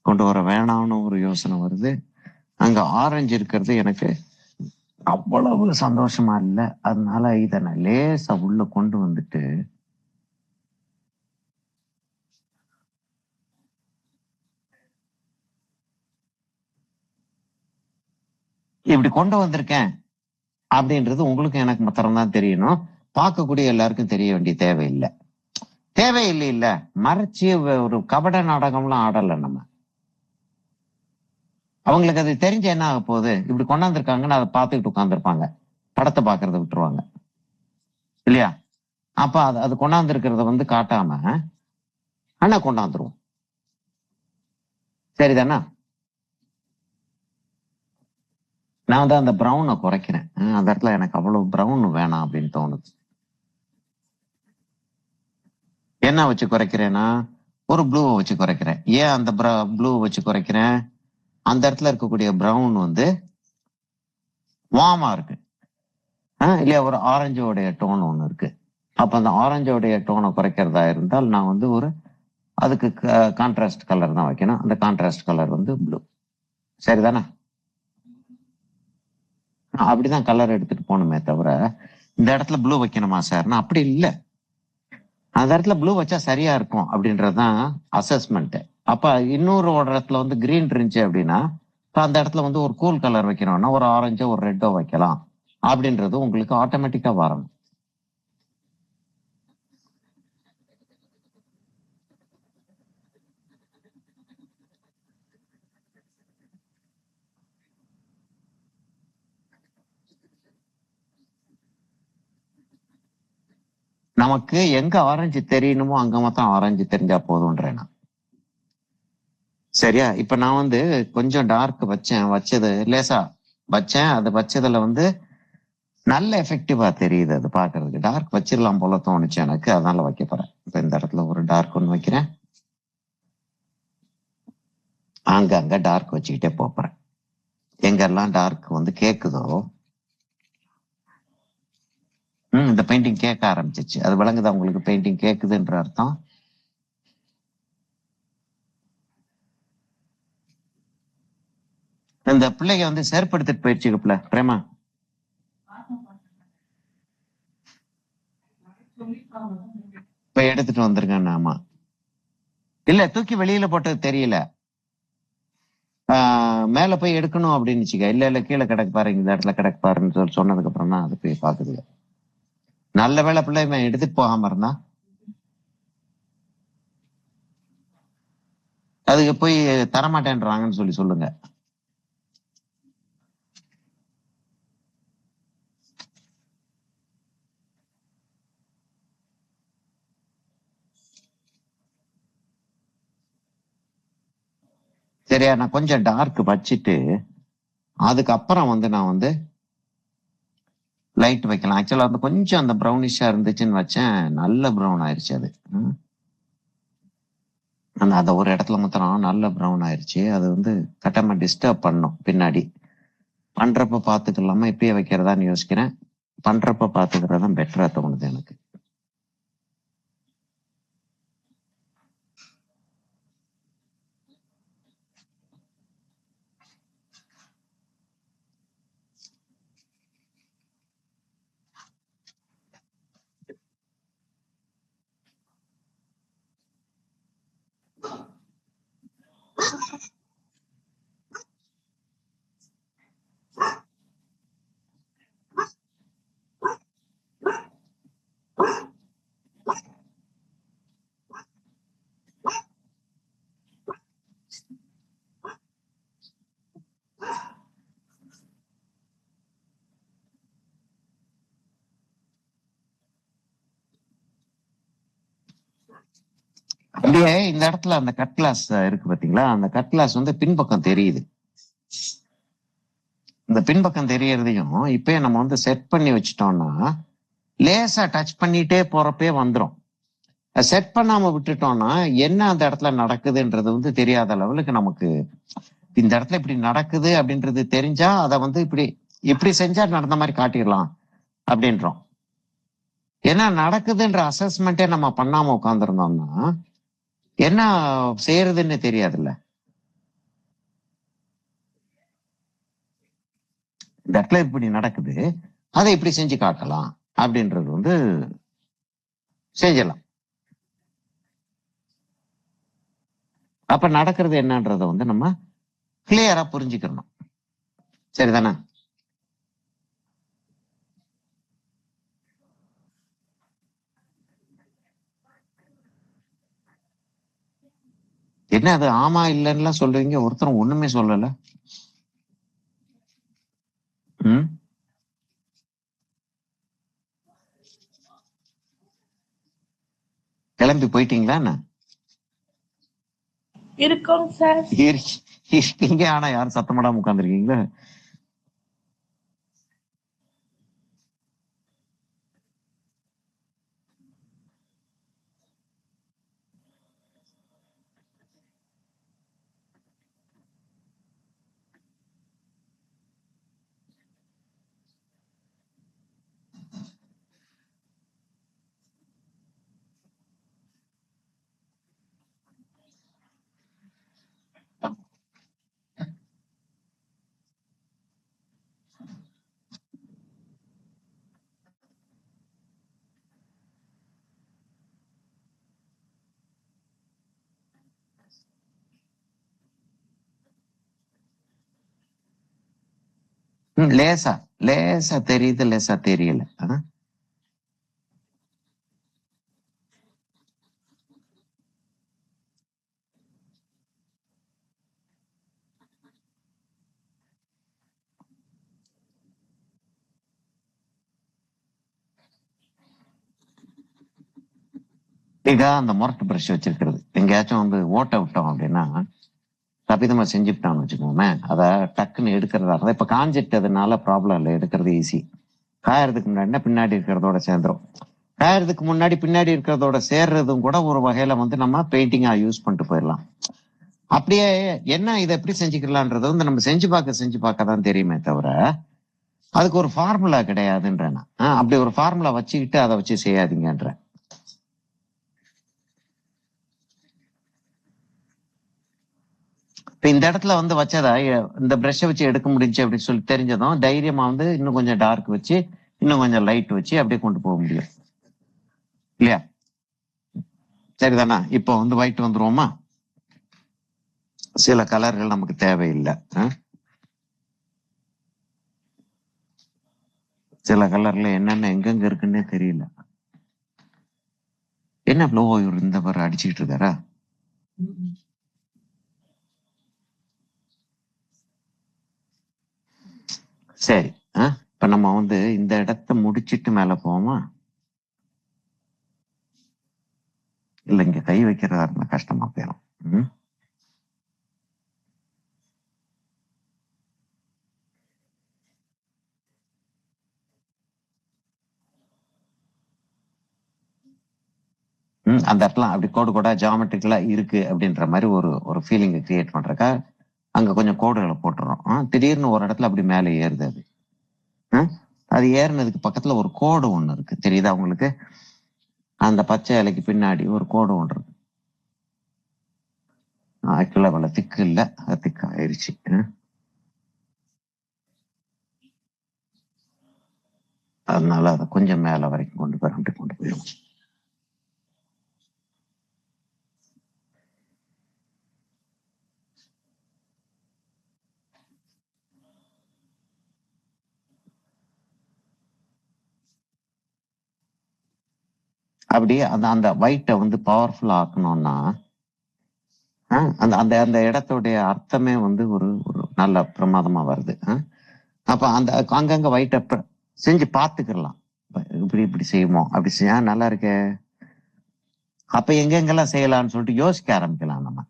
கொண்டு வர வேணாம்னு ஒரு யோசனை வருது. அங்க ஆரஞ்சு இருக்கிறது எனக்கு அவ்வளவு சந்தோஷமா இல்ல. அதனால இத நான் லேசா உள்ள கொண்டு வந்துட்டு இப்படி கொண்டு வந்திருக்கேன் அப்படின்றது உங்களுக்கு எனக்கு மாத்திரம் தான் தெரியணும். பார்க்கக்கூடிய எல்லாருக்கும் தெரிய வேண்டிய தேவையில்லை. தேவையில்லை இல்ல. மறைச்சு ஒரு கபட நாடகம்லாம் ஆடல நம்ம. அவங்களுக்கு அது தெரிஞ்ச என்ன ஆக போகுது? இப்படி கொண்டாந்துருக்காங்கன்னு அதை பார்த்துக்கிட்டு உட்காந்துருப்பாங்க. படத்தை பாக்குறத விட்டுருவாங்க இல்லையா? அப்ப அது அது கொண்டாந்துருக்கிறத காட்டாம ஆனா கொண்டாந்துருவோம். சரிதானா? நான் அந்த ப்ரௌனை குறைக்கிறேன். அந்த இடத்துல எனக்கு அவ்வளவு ப்ரௌன் வேணாம் அப்படின்னு தோணுது. என்ன வச்சு குறைக்கிறேன்னா ஒரு ப்ளூவை வச்சு குறைக்கிறேன். ஏன் அந்த ப்ளூ வச்சு குறைக்கிறேன்? அந்த இடத்துல இருக்கக்கூடிய ப்ரௌன் வார்மா இருக்கு. இல்லையா? ஒரு ஆரஞ்சோடைய டோன் ஒண்ணு இருக்கு. அப்ப அந்த ஆரஞ்சோடைய டோனை குறைக்கிறதா இருந்தால் நான் ஒரு அதுக்கு கான்ட்ராஸ்ட் கலர் தான் வைக்கணும். அந்த கான்ட்ராஸ்ட் கலர் ப்ளூ. சரிதானே? அப்படிதான் கலர் எடுத்துட்டு போகணுமே தவிர இந்த இடத்துல ப்ளூ வைக்கணுமா சார்னா அப்படி இல்ல. அந்த இடத்துல ப்ளூ வச்சா சரியா இருக்கும் அப்படின்றதுதான் அசஸ்மெண்ட். அப்ப இன்னொரு இடத்துல கிரீன் இருந்துச்சு அப்படின்னா இப்ப அந்த இடத்துல ஒரு கூல் கலர் வைக்கணும்னா ஒரு ஆரஞ்சோ ஒரு ரெட்டோ வைக்கலாம் அப்படின்றது உங்களுக்கு ஆட்டோமேட்டிக்கா வரணும். நமக்கு எங்க ஆரஞ்சு தெரியணுமோ அங்க மொத்தம் ஆரஞ்சு தெரிஞ்சா போதும்ன்றேன் நான். சரியா? இப்ப நான் கொஞ்சம் டார்க் வச்சது லேசா வச்சேன். அது வச்சதுல நல்ல எஃபெக்டிவா தெரியுது. அது பாக்குறதுக்கு டார்க் வச்சிடலாம் போல தோணுச்சு எனக்கு. அதனால வைக்க போறேன். இப்ப இந்த இடத்துல ஒரு டார்க் ஒன்று வைக்கிறேன். அங்க டார்க் வச்சுக்கிட்டே போறேன். எங்கெல்லாம் டார்க் கேக்குதோ இந்த பெயிண்டிங் கேட்க ஆரம்பிச்சிச்சு. அது விளங்குதா உங்களுக்கு? பெயிண்டிங் கேக்குதுன்ற அர்த்தம். இந்த பிள்ளைங்க செயற்படுத்திட்டு போயிடுச்சு பிரேமா. இப்ப எடுத்துட்டு வந்திருக்கேன். ஆமா. இல்ல தூக்கி வெளியில போட்டது தெரியல. மேல போய் எடுக்கணும் அப்படின்னுச்சுக்க. இல்ல இல்ல கீழே கிடக்கு பாருங்க, இந்த இடத்துல கிடக்கு பாருன்னு சொன்னதுக்கு அப்புறம் தான் அது போய் பாக்குது. நல்ல வேலை பிள்ளை இவன் எடுத்துட்டு போகாம இருந்தா. அதுக்கு போய் தரமாட்டேன்றாங்கன்னு சொல்லுங்க. சரியா? நான் கொஞ்சம் டார்க் வச்சுட்டு அதுக்கப்புறம் நான் லைட் வைக்கலாம். ஆக்சுவலா கொஞ்சம் அந்த ப்ரௌனிஷா இருந்துச்சுன்னு வச்சேன். நல்ல ப்ரௌன் ஆயிருச்சு அது. அந்த ஒரு இடத்துல மாத்திரம் நல்ல ப்ரௌன் ஆயிருச்சு. அது கட்டமா டிஸ்டர்ப் பண்ணும் பின்னாடி. பண்றப்ப பாத்துக்கலாமா இப்பயே வைக்கிறதான்னு யோசிக்கிறேன். பண்றப்ப பாத்துக்கிறதான் பெட்டரா தோணுது எனக்கு. அப்படியே இந்த இடத்துல அந்த கட் கிளாஸ் இருக்கு பாத்தீங்களா? அந்த கட் கிளாஸ் பின்பக்கம் தெரியுது. இந்த பின்பக்கம் தெரியறதையும் இப்பயே நம்ம செட் பண்ணி வச்சுட்டோம்னா லேசா டச் பண்ணிட்டே போறப்பே வந்துரும். செட் பண்ணாம விட்டுட்டோம்னா என்ன அந்த இடத்துல நடக்குதுன்றது தெரியாத லெவலுக்கு நமக்கு இந்த இடத்துல இப்படி நடக்குது அப்படின்றது தெரிஞ்சா அதை இப்படி இப்படி செஞ்சா நடந்த மாதிரி காட்டிடலாம் அப்படின்றோம். ஏன்னா நடக்குதுன்ற அசஸ்மெண்டே நம்ம பண்ணாம உட்காந்துருந்தோம்னா என்ன செய்யறதுன்னு தெரியாதுல்ல. இந்த இடத்துல இப்படி நடக்குது, அதை இப்படி செஞ்சு காட்டலாம் அப்படின்றது வந்து செஞ்சிடலாம். அப்ப நடக்கிறது என்னன்றத வந்து நம்ம கிளியரா புரிஞ்சுக்கணும். சரிதானே? என்ன அது ஆமா இல்லைன்னா சொல்லுவீங்க, ஒருத்தரும் ஒண்ணுமே சொல்லல. ம். கிளம்பி போயிட்டீங்களா என்ன? இருக்கோங்க சார். இருக்கீங்க, ஆனா யாரும் சத்தமிடாம உட்கார்ந்துருக்கீங்களா? லேசா லேசா தெரியுது, லேசா தெரியல. இதான் அந்த முரட்டு பிரஷ் வச்சிருக்கிறது. எங்கேயாச்சும் வந்து ஓட்ட விட்டோம் அப்படின்னா, தப்பிதமா செஞ்சுட்டான்னு வச்சுக்கோமே, அதை டக்குன்னு எடுக்கிறதா இருந்தா இப்ப காஞ்சிட்டதுனால ப்ராப்ளம் இல்லை, எடுக்கிறது ஈஸி. காயறதுக்கு முன்னாடினா பின்னாடி இருக்கிறதோட சேர்ந்துரும். காயறதுக்கு முன்னாடி பின்னாடி இருக்கிறதோட சேர்றதும் கூட ஒரு வகையில வந்து நம்ம பெயிண்டிங்கா யூஸ் பண்ணிட்டு போயிடலாம். அப்படியே என்ன இதை எப்படி செஞ்சுக்கலான்றது வந்து நம்ம செஞ்சு பார்க்க தான் தெரியுமே தவிர, அதுக்கு ஒரு ஃபார்முலா கிடையாதுன்றேன் நான். அப்படி ஒரு ஃபார்முலா வச்சுக்கிட்டு அதை வச்சு செய்யாதீங்கன்ற. இப்ப இந்த இடத்துல வந்து வச்சதா இந்த பிரஷை வச்சு எடுக்க முடிஞ்சு அப்படின்னு சொல்லி தெரிஞ்சதும் தைரியமா வந்து இன்னும் கொஞ்சம் டார்க் வச்சு, இன்னும் கொஞ்சம் லைட் வச்சு அப்படியே கொண்டு போக முடியும் இல்லையா? சரிதானா? இப்போ வந்து ஒயிட் வந்துருவோமா? சில கலர்கள் நமக்கு தேவையில்லை. சில கலர்ல என்னென்ன எங்கெங்க இருக்குன்னே தெரியல. என்ன ப்ளோ இவர் இந்த பாரு அடிச்சுக்கிட்டு இருக்காரா? சரி. இப்ப நம்ம வந்து இந்த இடத்த முடிச்சிட்டு மேல போவோமா? இல்ல இங்க கை வைக்கிறதா இருந்தா கஷ்டமா போயிடும். ம். அந்த இடத்துல அப்படி கோடு கோடா ஜாமெட்ரிக்கலா இருக்கு அப்படின்ற மாதிரி ஒரு ஒரு ஃபீலிங் கிரியேட் பண்றக்கா அங்க கொஞ்சம் கோடுகளை போட்டுறோம். திடீர்னு ஒரு இடத்துல அப்படி மேலே ஏறுது அது. ஆ? அது ஏறினதுக்கு பக்கத்துல ஒரு கோடு ஒண்ணு இருக்கு, தெரியுதா உங்களுக்கு? அந்த பச்சை இலைக்கு பின்னாடி ஒரு கோடு ஒன்று இருக்கு. ஆக்சுவலா அவ்வளவு திக்கு இல்ல, அது திக்கு ஆயிருச்சு. அதனால அதை கொஞ்சம் மேல வரைக்கும் கொண்டு போய் அப்படி கொண்டு போயிடும். அப்படியே அந்த அந்த ஒயிட்டை வந்து பவர்ஃபுல்லா ஆக்கணும்னா, அந்த அந்த அந்த இடத்துடைய அர்த்தமே வந்து ஒரு ஒரு நல்ல பிரமாதமா வருது. அப்ப அந்த அங்கங்க ஒயிட்ட செஞ்சு பார்த்துக்கலாம். இப்படி இப்படி செய்வோம், அப்படி செய்ய நல்லா இருக்கே. அப்ப எங்கெங்கெல்லாம் செய்யலாம்னு சொல்லிட்டு யோசிக்க ஆரம்பிக்கலாம் நம்ம.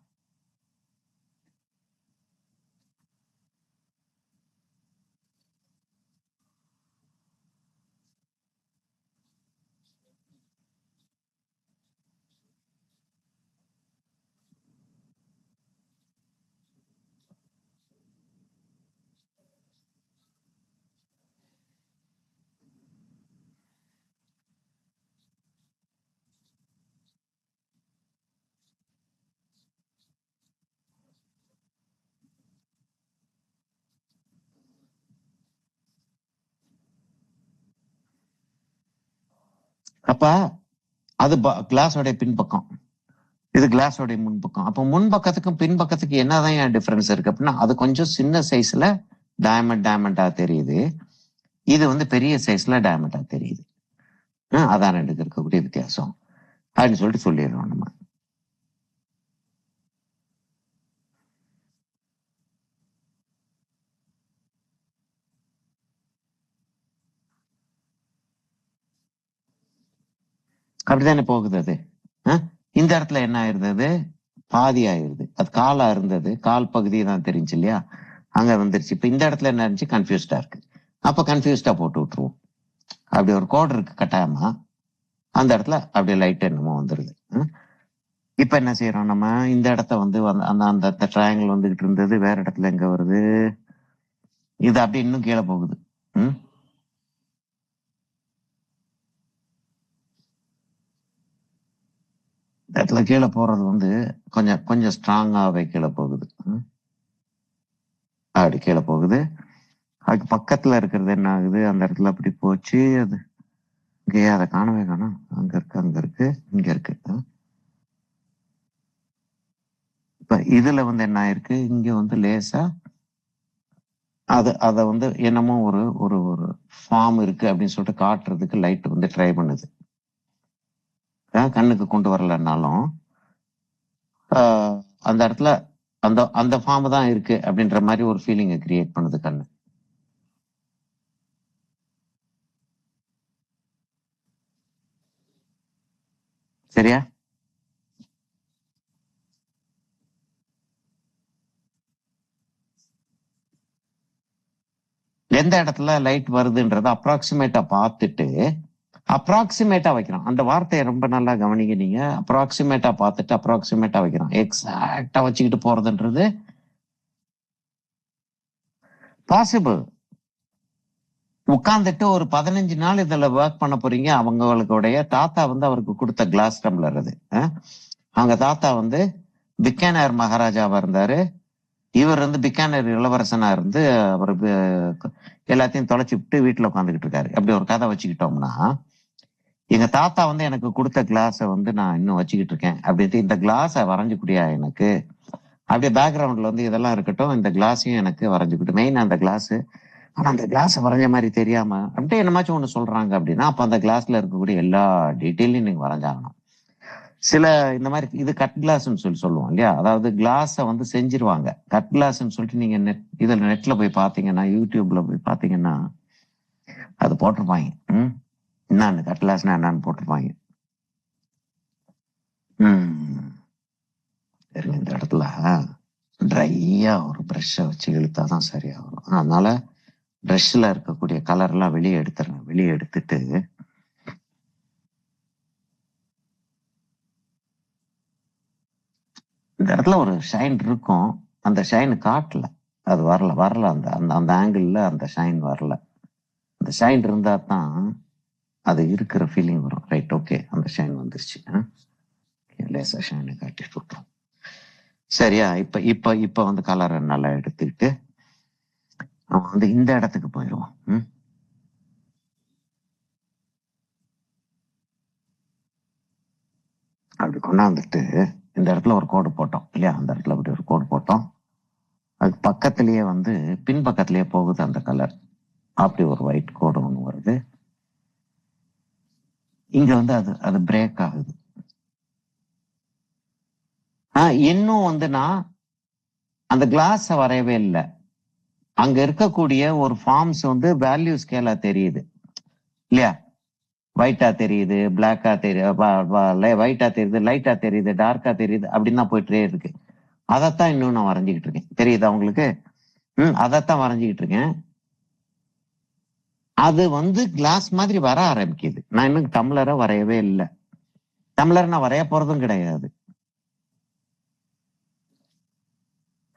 அப்ப அது கிளாஸோடைய பின்பக்கம், இது கிளாஸோடைய முன்பக்கம். அப்ப முன்பக்கத்துக்கும் பின்பக்கத்துக்கு என்னதான் ஏன் டிஃபரன்ஸ் இருக்கு அப்படின்னா, அது கொஞ்சம் சின்ன சைஸ்ல டைமண்டா தெரியுது, இது வந்து பெரிய சைஸ்ல டைமண்டா தெரியுது. அதான் ரெண்டுக்கு இருக்கக்கூடிய வித்தியாசம் அப்படின்னு சொல்லிட்டு சொல்லிடுறோம் நம்ம. அப்படித்தானே போகுது அது. இந்த இடத்துல என்ன ஆயிருந்தது, பாதி ஆயிருது. அது காலா இருந்தது, கால் பகுதி தான் தெரிஞ்சு இல்லையா, அங்க வந்துருச்சு. இப்ப இந்த இடத்துல என்ன இருந்துச்சு, கன்ஃபியூஸ்டா இருக்கு. அப்ப கன்ஃபியூஸ்டா போட்டு விட்டுருவோம். அப்படி ஒரு கோடு இருக்கு கட்டாயமா, அந்த இடத்துல அப்படியே லைட் என்னமோ வந்துருது. இப்ப என்ன செய்யறோம் நம்ம, இந்த இடத்த வந்து அந்த அந்த ட்ரையாங்கிள் வந்துகிட்டு இருந்தது, வேற இடத்துல எங்க வருது, இது அப்படியே இன்னும் கீழே போகுது. இடத்துல கீழே போறது வந்து கொஞ்சம் கொஞ்சம் ஸ்ட்ராங்காவே கீழே போகுது. அப்படி கீழே போகுது. அதுக்கு பக்கத்துல இருக்கிறது என்ன ஆகுது, அந்த இடத்துல அப்படி போச்சு. அது இங்கே அதை காணவே காணும். அங்க இருக்கு, அங்க இருக்கு, இங்க இருக்கு. இப்ப இதுல வந்து என்ன ஆயிருக்கு, இங்க வந்து லேசா அத வந்து என்னமோ ஒரு ஒரு ஒரு ஃபார்ம் இருக்கு அப்படின்னு சொல்லிட்டு காட்டுறதுக்கு லைட் வந்து ட்ரை பண்ணுது. கண்ணுக்கு கொண்டு வரலன்னாலும் அந்த இடத்துல அந்த அந்த ஃபார்ம் தான் இருக்கு அப்படின்ற மாதிரி ஒரு ஃபீலிங்கை கிரியேட் பண்ணுது கண்ணு. சரியா? எந்த இடத்துல லைட் வருதுன்றத அப்ராக்சிமேட்டா பார்த்துட்டு அப்ராக்சிமேட்டா வைக்கிறோம். அந்த வார்த்தையை ரொம்ப நல்லா கவனிக்க நீங்க. அப்ராக்சிமேட்டா பார்த்துட்டு அப்ராக்சிமேட்டா வைக்கிறோம். எக்ஸாக்டா வச்சுக்கிட்டு போறதுன்றது பாசிபிள். உட்கார்ந்துட்டு ஒரு 15 நாள் இதுல ஒர்க் பண்ண போறீங்க. அவங்களுடைய தாத்தா வந்து அவருக்கு கொடுத்த கிளாஸ் டம்ளர் அது. அவங்க தாத்தா வந்து பிக்கானர் மகாராஜாவா இருந்தாரு. இவர் வந்து பிக்கானர் இளவரசனா இருந்து அவர் எல்லாத்தையும் தொலைச்சு விட்டு வீட்டுல உட்காந்துக்கிட்டு இருக்காரு. அப்படி ஒரு கதை வச்சுக்கிட்டோம்னா, எங்க தாத்தா வந்து எனக்கு கொடுத்த கிளாஸை வந்து நான் இன்னும் வச்சுக்கிட்டு இருக்கேன் அப்படின்ட்டு இந்த கிளாஸை வரைஞ்சு குடியா எனக்கு, அப்படியே பேக்ரவுண்ட்ல வந்து இதெல்லாம் இருக்கட்டும், இந்த கிளாஸையும் எனக்கு வரைஞ்சுக்கிட்டு, மெயின் அந்த கிளாஸ். ஆனா அந்த கிளாஸ் வரைஞ்ச மாதிரி தெரியாம அப்படியே என்னமாச்சும் ஒண்ணு சொல்றாங்க அப்படின்னா, அப்ப அந்த கிளாஸ்ல இருக்கக்கூடிய எல்லா டீட்டெயிலையும் நீங்க வரைஞ்சாகணும். சில இந்த மாதிரி இது கட் கிளாஸ்ன்னு சொல்லுவோம் இல்லையா, அதாவது கிளாஸை வந்து செஞ்சிருவாங்க கட் கிளாஸ்ன்னு சொல்லிட்டு. நீங்க இதுல நெட்ல போய் பாத்தீங்கன்னா, யூடியூப்ல போய் பாத்தீங்கன்னா அது போட்டிருப்பாங்க. என்னன்னு கட் கிளாஸ்னா என்னன்னு போட்டிருப்பாங்க. இந்த இடத்துல ட்ரையா ஒரு ப்ரஷ்ஷை வச்சு இழுத்தாதான் சரியா வரும். அதனால ப்ரஷ்ல இருக்கக்கூடிய கலர் எல்லாம் வெளியே எடுத்துறேன். வெளியே எடுத்துட்டு இந்த இடத்துல ஒரு ஷைன் இருக்கும், அந்த ஷைன் காட்டல, அது வரல அந்த அந்த அந்த ஆங்கிள் அந்த ஷைன் வரல. அந்த ஷைன் இருந்தா தான் அது இருக்கிற ஃபீலிங் வரும். ரைட், ஓகே, அந்த ஷைன் வந்துருச்சு. லேசா ஷைனை காட்டி விட்டுரும். சரியா? இப்ப இப்ப இப்ப வந்து கலரை நல்லா எடுத்துக்கிட்டு நம்ம வந்து இந்த இடத்துக்கு போயிடுவோம். அப்படி கொண்டாந்துட்டு இந்த இடத்துல ஒரு கோடு போட்டோம் இல்லையா, அந்த இடத்துல அப்படி ஒரு கோடு போட்டோம். அது பக்கத்திலேயே வந்து பின்பக்கத்திலேயே போகுது அந்த கலர். அப்படி ஒரு ஒயிட் கோடு ஒண்ணு வருது. இங்க வந்து அது அது பிரேக் ஆகுது. இன்னும் வந்து நான் அந்த கிளாஸ் வரையவே இல்லை. அங்க இருக்கக்கூடிய ஒரு ஃபார்ம்ஸ் வந்து வேல்யூ ஸ்கேலா தெரியுது இல்லையா, ஒயிட்டா தெரியுது, பிளாக்கா தெரியுது, ஒயிட்டா தெரியுது, லைட்டா தெரியுது, டார்க்கா தெரியுது, அப்படின்னு தான் போயிட்டே இருக்கு. அதைத்தான் இன்னும் நான் வரைஞ்சிக்கிட்டு இருக்கேன். தெரியுதா உங்களுக்கு? அதைத்தான் வரைஞ்சிக்கிட்டு இருக்கேன். அது வந்து கிளாஸ் மாதிரி வர ஆரம்பிக்குது. நான் இன்னும் டம்ளரை வரையவே இல்லை. டம்ளர் நான் வரைய போறதும் கிடையாது.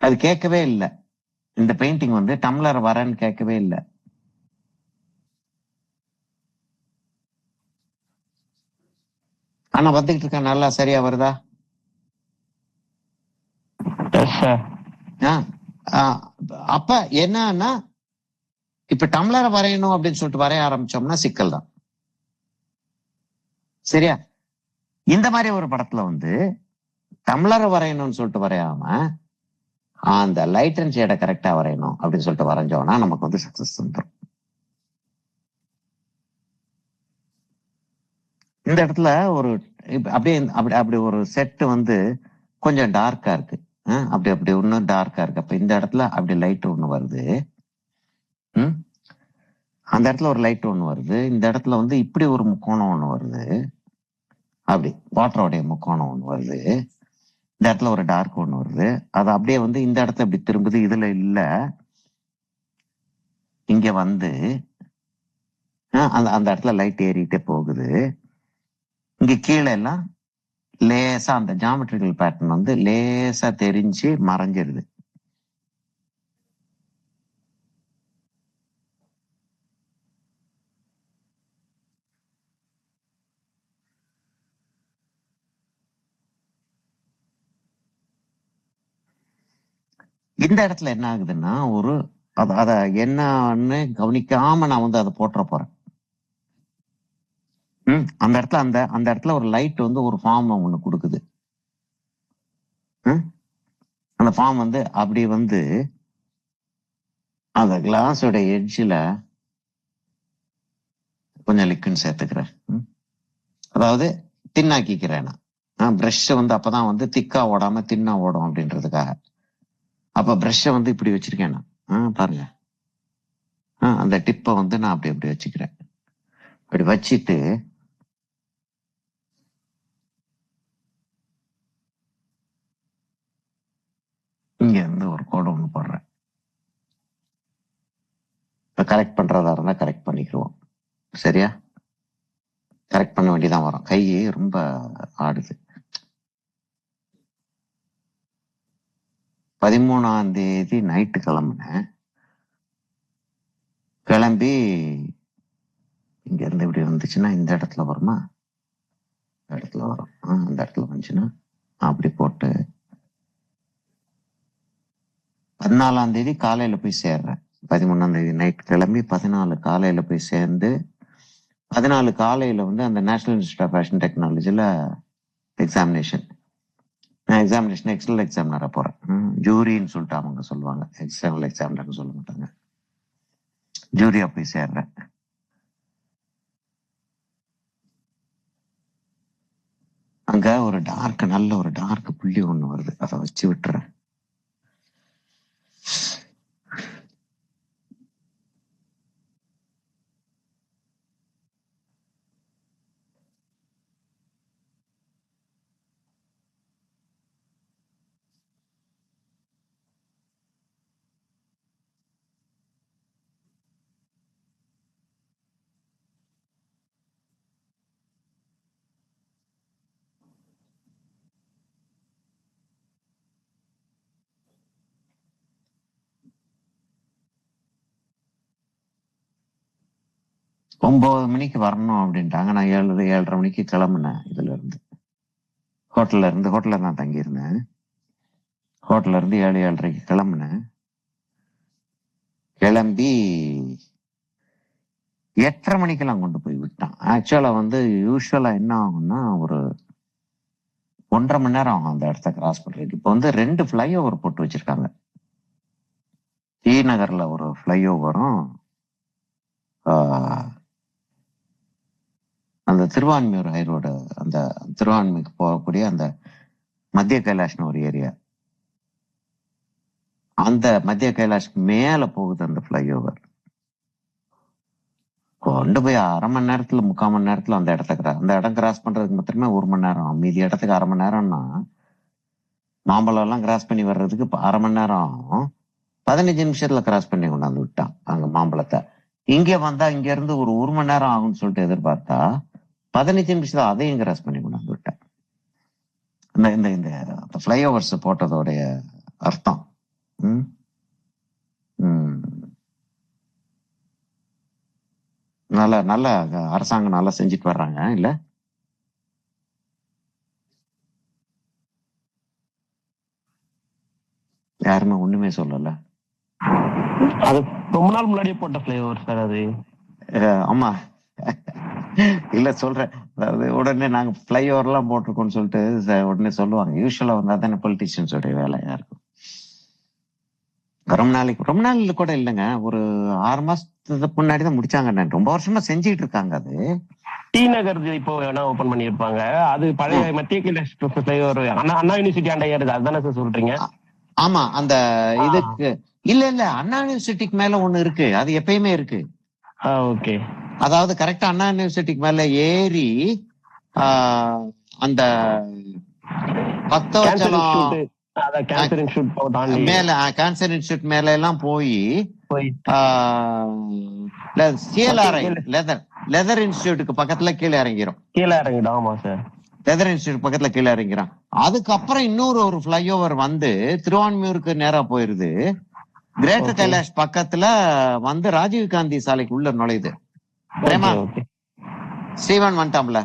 அது கேட்கவே இல்லை. இந்த பெயிண்டிங் வந்து டம்ளர் வரேன்னு கேட்கவே இல்லை. ஆனா வந்துகிட்டு இருக்கேன். நல்லா சரியா வருதா? அப்ப என்னன்னா, இப்ப டம்ளரை வரையணும் அப்படின்னு சொல்லிட்டு வரைய ஆரம்பிச்சோம்னா சிக்கல் தான். சரியா? இந்த மாதிரி ஒரு படத்துல வந்து டம்ளரை வரையணும்னு சொல்லிட்டு வரையாம அந்த லைட் அண்ட் ஷேடை கரெக்டா வரையணும் அப்படின்னு சொல்லிட்டு வரைஞ்சோம்னா நமக்கு வந்து சக்சஸ் வந்துடும். இந்த இடத்துல ஒரு அப்படியே அப்படி அப்படி ஒரு செட் வந்து கொஞ்சம் டார்க்கா இருக்கு. அப்படி அப்படி இன்னும் டார்க்கா இருக்கு. அப்ப இந்த இடத்துல அப்படி லைட் ஒண்ணு வருது. அந்த இடத்துல ஒரு லைட் ஒண்ணு வருது. இந்த இடத்துல வந்து இப்படி ஒரு முக்கோணம் ஒண்ணு வருது. அப்படி வாட்டரோடைய முக்கோணம் ஒண்ணு வருது. இந்த இடத்துல ஒரு டார்க் ஒண்ணு வருது. அது அப்படியே வந்து இந்த இடத்துல இப்படி திரும்புது. இதுல இல்ல, இங்க வந்து அந்த அந்த இடத்துல லைட் ஏறிட்டே போகுது. இங்க கீழே எல்லாம் லேசா அந்த ஜாமெட்ரிக்கல் பேட்டர்ன் வந்து லேசா தெரிஞ்சு மறைஞ்சிருது. இந்த இடத்துல என்ன ஆகுதுன்னா ஒரு அத என்னன்னு கவனிக்காம நான் வந்து அதை போட்டுற போறேன். அந்த இடத்துல அந்த இடத்துல ஒரு லைட் வந்து ஒரு ஃபார்ம் ஒண்ணு கொடுக்குது. அந்த ஃபார்ம் வந்து அப்படி வந்து அந்த கிளாஸோட எட்ஜில் கொஞ்சம் லிக்விட் சேர்த்துக்கிறேன். அதாவது தின்னாக்கிக்கிறேன். நான் ப்ரஷ் வந்து அப்பதான் வந்து திக்கா ஓடாம தின்னா ஓடும் அப்படின்றதுக்காக. அப்ப ப்ரஷ்ஷை வந்து இப்படி வச்சிருக்கேன் நான். பாருங்க, அந்த டிப்பை வந்து நான் அப்படி அப்படி வச்சுக்கிறேன். அப்படி வச்சுட்டு இங்க இருந்து ஒரு கோடு ஒண்ணு போடுறேன். கரெக்ட் பண்றதா இருந்தா கரெக்ட் பண்ணிக்கிறோம். சரியா? கரெக்ட் பண்ண வேண்டியதான் வரும். கை ரொம்ப ஆடுது. 13ஆம் தேதி நைட்டு கிளம்புனேன். கிளம்பி இங்க இருந்து இப்படி வந்துச்சுன்னா இந்த இடத்துல வருமா? இந்த இடத்துல வரும். அந்த இடத்துல வந்துச்சுன்னா அப்படி போட்டு 14ஆம் தேதி காலையில போய் சேர்றேன். 13ஆம் தேதி நைட் கிளம்பி 14 காலையில போய் சேர்ந்து 14 காலையில வந்து அந்த நேஷனல் இன்ஸ்டியூட் ஆஃப் ஃபேஷன் டெக்னாலஜில எக்ஸாமினேஷன். நான் எக்ஸாமினேஷன் எக்ஸ்டர்னல் எக்ஸாமினரா போறேன். ஜூரின்னு சொல்லிட்டு அவங்க சொல்லுவாங்க, எக்ஸ்டர்னல் எக்ஸாமினர்னு சொல்ல மாட்டாங்க. ஜூரியா போய் சேர்றேன். அங்க ஒரு டார்க், நல்ல ஒரு டார்க் புள்ளி ஒண்ணு வருது. அதை வச்சு விட்டுறேன். ஒன்பது மணிக்கு வரணும் அப்படின்ட்டாங்க. நான் 7:30 மணிக்கு கிளம்புனேன். இதுல இருந்து ஹோட்டல்ல தான் தங்கியிருந்தேன். ஹோட்டல்ல இருந்து 7:30க்கு கிளம்புனேன். கிளம்பி 8:30 மணிக்கெல்லாம் கொண்டு போய் விட்டான். ஆக்சுவலா வந்து யூஸ்வலா என்ன ஆகும்னா ஒரு 1.5 மணி நேரம் ஆகும் அந்த இடத்த கிராஸ் பண்றதுக்கு. இப்போ வந்து 2 ஃபிளைஓவர் போட்டு வச்சிருக்காங்க. டி நகர்ல ஒரு ஃபிளைஓவரும் அந்த திருவான்மியூர் ஹைரோடு, அந்த திருவான்மைக்கு போகக்கூடிய அந்த மத்திய கைலாஷ்னு ஒரு ஏரியா, அந்த மத்திய கைலாஷ்க்கு மேல போகுது அந்த ஃபிளைஓவர். கொண்டு போய் 1/2 மணி நேரத்துல 3/4 மணி நேரத்துல அந்த இடம் கிராஸ் பண்றதுக்கு மாத்திரமே 1 மணி நேரம். மீதி இடத்துக்கு 1/2 மணி நேரம்னா மாம்பழம் எல்லாம் கிராஸ் பண்ணி வர்றதுக்கு 1/2 மணி நேரம் ஆகும். 15 நிமிஷத்துல கிராஸ் பண்ணி கொண்டாந்து விட்டான் அங்க மாம்பழத்தை. இங்க வந்தா இங்க இருந்து ஒரு 1 மணி நேரம் ஆகும்னு சொல்லிட்டு எதிர்பார்த்தா 15 நிமிஷத்துல அதையும் கிராஸ் பண்ணி கொண்டாந்து விட்டேன். இந்த இந்த இந்த ஃபிளைஓவர்ஸ் போட்டதோடைய அர்த்தம். நல்ல நல்ல அரசாங்கம் நல்லா செஞ்சுட்டு வர்றாங்க இல்ல? யாருமே ஒண்ணுமே சொல்லல. அது ரொம்ப நாள் முன்னாடியே போட்ட ஃபிளைஓவர் சார் அது. ஆமா இல்ல சொல்றேன். அதாவது உடனே நாங்க ஃபிளைஓவர் எல்லாம் போட்டிருக்கோம்னு சொல்லிட்டு உடனே சொல்லுவாங்க. யூஸ்வலா வந்து அதான பொலிட்டிஷியன்ஸோட வேலையா இருக்கும். ரொம்ப நாள் கூட இல்லைங்க, ஒரு 6 மாசத்துக்கு முன்னாடிதான் முடிச்சாங்க. ரொம்ப வருஷமா செஞ்சுட்டு இருக்காங்க அது. டி நகர் இப்போ வேணா ஓபன் பண்ணிருப்பாங்க. அது பழைய மத்திய ஃபிளைஓவர் அண்ணா யூனிவர்சிட்டி ஆண்ட ஏறுது, அதுதானே சார் சொல்றீங்க? ஆமா, அந்த இதுக்கு இல்ல அண்ணா யூனிவர்சிட்டிக்கு மேல ஒண்ணு இருக்கு, அது எப்பயுமே இருக்கு. ஓகே. அதாவது கரெக்டா அண்ணா யூனிவர்சிட்டிக்கு மேல ஏறி அந்த பக்தவச்சலம் மேல, கேன்சர் இன்ஸ்டியூட் மேல எல்லாம் போய் சிஎல்ஆர்ஐ லெதர் இன்ஸ்டியூட்டுக்கு பக்கத்துல கீழே இறங்கிரும். ஆமா சார், லெதர் இன்ஸ்டியூட் பக்கத்துல கீழே இறங்கிறான். அதுக்கப்புறம் இன்னொரு ஃபிளைஓவர் வந்து திருவான்மியூருக்கு நேரா போயிருது. கிரேட்டர் கைலாஷ் பக்கத்துல வந்து ராஜீவ் காந்தி சாலைக்கு உள்ள நுழையுது. ஸ்ரீவன் வந்துட்டாம்ல,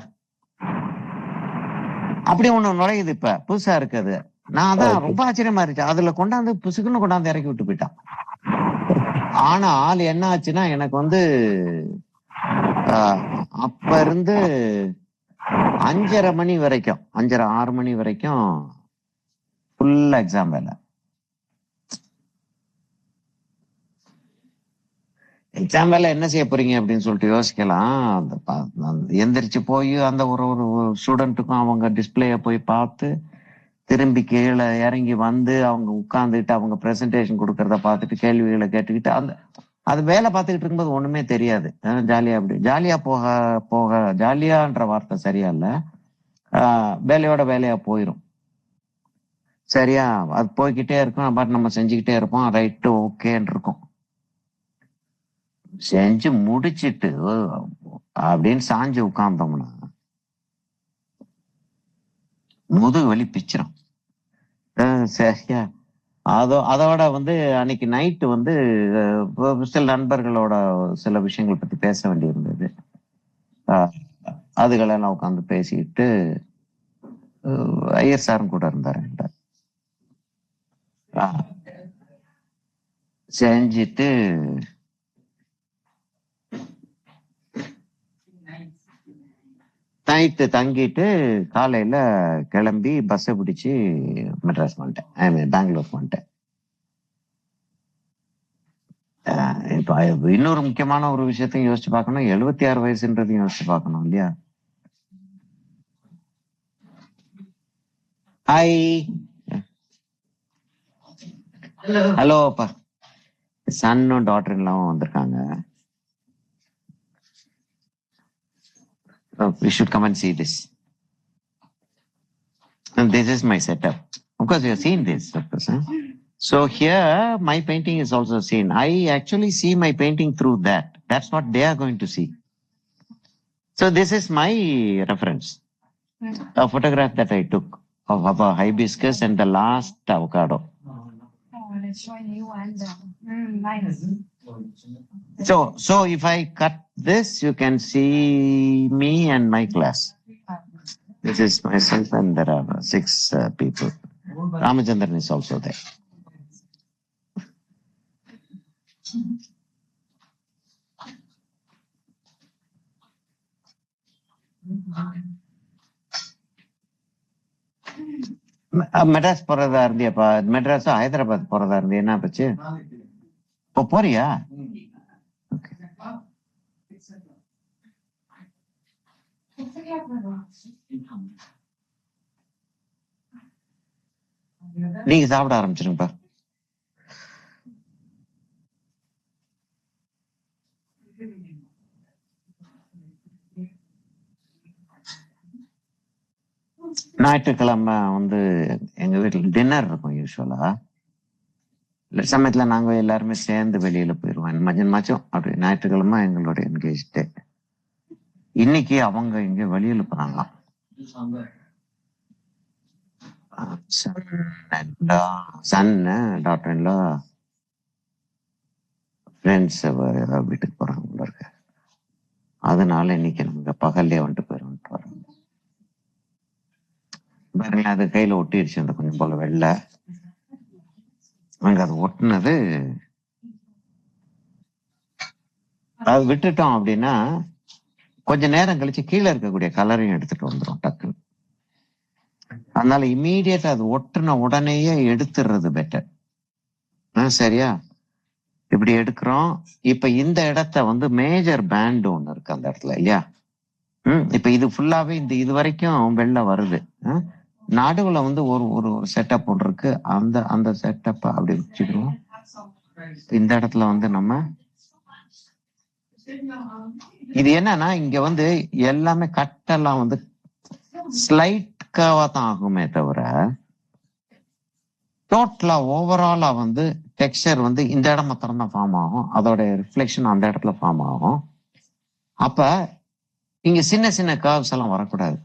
அப்படி ஒண்ணு நுழையுது. இப்ப புதுசா இருக்குது. நான் அதான் ரொம்ப ஆச்சரியமா இருந்துச்சு. அதுல கொண்டாந்து புசுக்குன்னு கொண்டாந்து இறக்கி விட்டு போயிட்டான். ஆனால் என்ன ஆச்சுன்னா, எனக்கு வந்து அப்ப இருந்து 5:30 மணி வரைக்கும், 5:30 6 மணி வரைக்கும் ஃபுல் எக்ஸாம் வேலை. எக்ஸாம் வேலை என்ன செய்ய போறீங்க அப்படின்னு சொல்லிட்டு யோசிக்கலாம். எந்திரிச்சு போய் அந்த ஒரு ஸ்டூடெண்ட்டுக்கும் அவங்க டிஸ்பிளேய போய் பார்த்து, திரும்பி கீழே இறங்கி வந்து அவங்க உட்கார்ந்துட்டு அவங்க பிரசன்டேஷன் கொடுக்கறத பார்த்துட்டு கேள்விகளை கேட்டுக்கிட்டு அது வேலை பார்த்துக்கிட்டு இருக்கும்போது ஒண்ணுமே தெரியாது. ஜாலியா அப்படி ஜாலியா போக ஜாலியான்ற வார்த்தை சரியா இல்ல, வேலையோட வேலையா போயிரும். சரியா, அது போய்கிட்டே இருக்கும். பட் நம்ம செஞ்சுக்கிட்டே இருப்போம். ரைட்டு, ஓகேன்னு இருக்கும். செஞ்சு முடிச்சிட்டு அப்படின்னு சாஞ்சு உட்கார்ந்தோம்னா முதுகு வலி பிச்சிரும். சரியா, அதோட வந்து அன்னைக்கு நைட்டு வந்து சில நண்பர்களோட சில விஷயங்கள் பத்தி பேச வேண்டி இருந்தது. அதுகளெல்லாம் உட்காந்து பேசிட்டு ஐயர் சாரும் கூட இருந்தாரு. செஞ்சிட்டு நைட்டு தங்கிட்டு காலையில கிளம்பி பஸ்ஸை பிடிச்சு மெட்ராஸ் வந்துட்டேன், பெங்களூர் வந்துட்டேன். இப்ப இன்னொரு முக்கியமான ஒரு விஷயத்தையும் யோசிச்சு பார்க்கணும். 76 வயசுன்றதையும் யோசிச்சு பார்க்கணும் இல்லையா? ஹாய், ஹலோப்பா. சன்னும் டாட்டர் எல்லாம் வந்திருக்காங்க. We should come and see this. And this is my setup. Of course, you have seen this, of course. Huh? So here, my painting is also seen. I actually see my painting through that. That's what they are going to see. So this is my reference. A photograph that I took of a hibiscus and the last avocado. Let's show a new one. Nice. So if I cut this, you can see me and my class. This is myself and there are 6 people. Ramachandran is also there. Madras போறதா இருந்தியாப்பா? மெட்ராஸ் ஹைதராபாத் போறதா இருந்தியா? என்ன போச்சு? போறியா? நீங்க சாப்பிட ஆரம்பிச்சிருங்கப்பா. ஞாயிற்றுக்கிழமை வந்து எங்க வீட்டுல டின்னர் இருக்கும் யூஸ்வலா. சமயத்துல நாங்க எல்லாருமே சேர்ந்து வெளியில போயிருவோம் மச்சம். அப்படி ஞாயிற்றுக்கிழமை எங்களுடைய என்கேஜ் டே. இன்னைக்கு அவங்க இங்க வெளியில போறாங்க. சன்னு டாக்டர் எல்லாம் ஃப்ரெண்ட்ஸ் ஏதாவது வீட்டுக்கு போறாங்க இருக்கு. அதனால இன்னைக்கு நமக்கு பகல்லே வந்துட்டு போயிடும். பாருங்க, அது கையில ஒட்டிடுச்சு அந்த கொஞ்சம் போல வெள்ளை. அங்க அது ஒட்டினது அது விட்டுட்டோம் அப்படின்னா கொஞ்ச நேரம் கழிச்சு கீழே இருக்கக்கூடிய கலரையும் எடுத்துட்டு வந்துடும் டக்குன்னு. அதனால இம்மீடியட்டா அது ஒட்டுன உடனேயே எடுத்துடுறது பெட்டர். சரியா? இப்படி எடுக்கிறோம். இப்ப இந்த இடத்த வந்து மேஜர் பேண்ட் ஒண்ணு இருக்கு அந்த இடத்துல இல்லையா? இப்ப இது ஃபுல்லாவே இது வரைக்கும் வெளில வருது. நடுவுல வந்து ஒரு ஒரு செட்டப் ஒன்று இருக்கு. அந்த அந்த செட்டப்ப அப்படி வச்சுக்கிறோம். இந்த இடத்துல வந்து நம்ம இது என்னன்னா இங்க வந்து எல்லாமே கட்டெல்லாம் வந்து ஸ்லைட் கர்வா தான் ஆகுமே தவிர டோட்டலா ஓவராலா வந்து டெக்ஸ்சர் வந்து இந்த இடம் மாத்திரம் தான் ஃபார்ம் ஆகும். அதோட ரிஃப்ளெக்ஷன் அந்த இடத்துல ஃபார்ம் ஆகும். அப்ப இங்க சின்ன சின்ன கர்வ்ஸ் எல்லாம் வரக்கூடாது.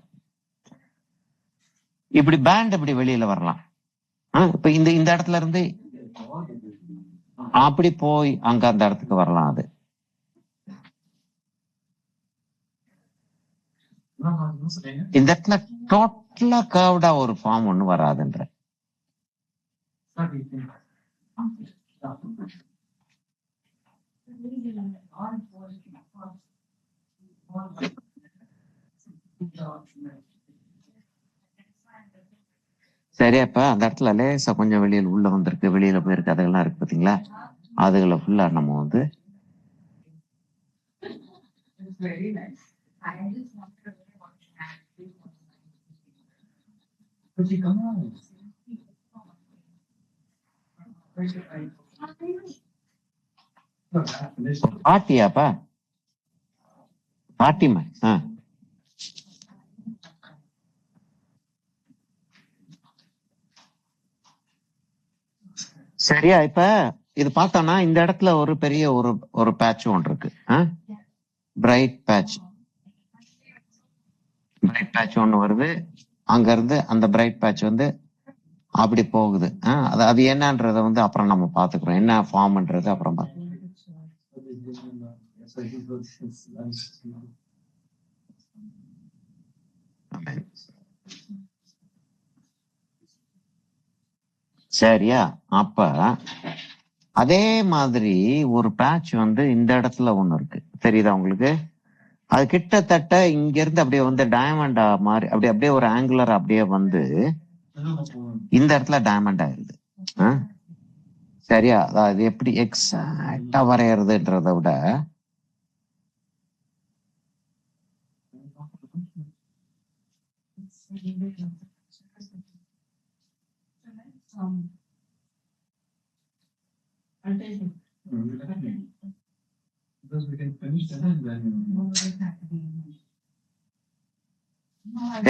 இப்படி பேண்ட் இப்படி வெளியில வரலாம். இப்ப இந்த இந்த இடத்துல இருந்து அப்படி போய் அங்க அந்த இடத்துக்கு வரலாம். அது இந்த இடத்துல டோட்டலா கர்வ்டா ஒரு ஃபார்ம் ஒண்ணு வராதுன்ற. சரியா? இப்ப அந்த இடத்துல லேசா கொஞ்சம் வெளியில உள்ள வந்திருக்கு, வெளியில போயிருக்கு, அதெல்லாம் இருக்கு பாத்தீங்களா? அதுகளை ஃபுல்லா நம்ம வந்து பாட்டியாப்பா பாட்டிமா சரியா? இப்ப இது பார்த்தோம்னா இந்த இடத்துல ஒரு பெரிய ஒரு ஒரு பேட்ச் ஒன்று இருக்கு. பிரைட் பேட்ச் ஒண்ணு வருது. அங்க இருந்து அந்த பிரைட் பேட்ச் வந்து அப்படி போகுது. அது என்னன்றத வந்து அப்புறம் நம்ம பாத்துக்கிறோம். என்ன ஃபார்ம்ன்றது அப்புறம் சரியா? அப்ப அதே மாதிரி ஒரு பேட்ச் வந்து இந்த இடத்துல ஒண்ணு இருக்கு. தெரியுதா உங்களுக்கு? அது கிட்டத்தட்ட இங்க இருந்து அப்படியே வந்து டைமண்டா மாதிரி அப்படியே அப்படியே ஒரு ஆங்குலர் அப்படியே வந்து இந்த இடத்துல டைமண்ட் ஆயிருது. சரியா? அது எப்படி எக்ஸாக்டா வரையறதுன்றத விட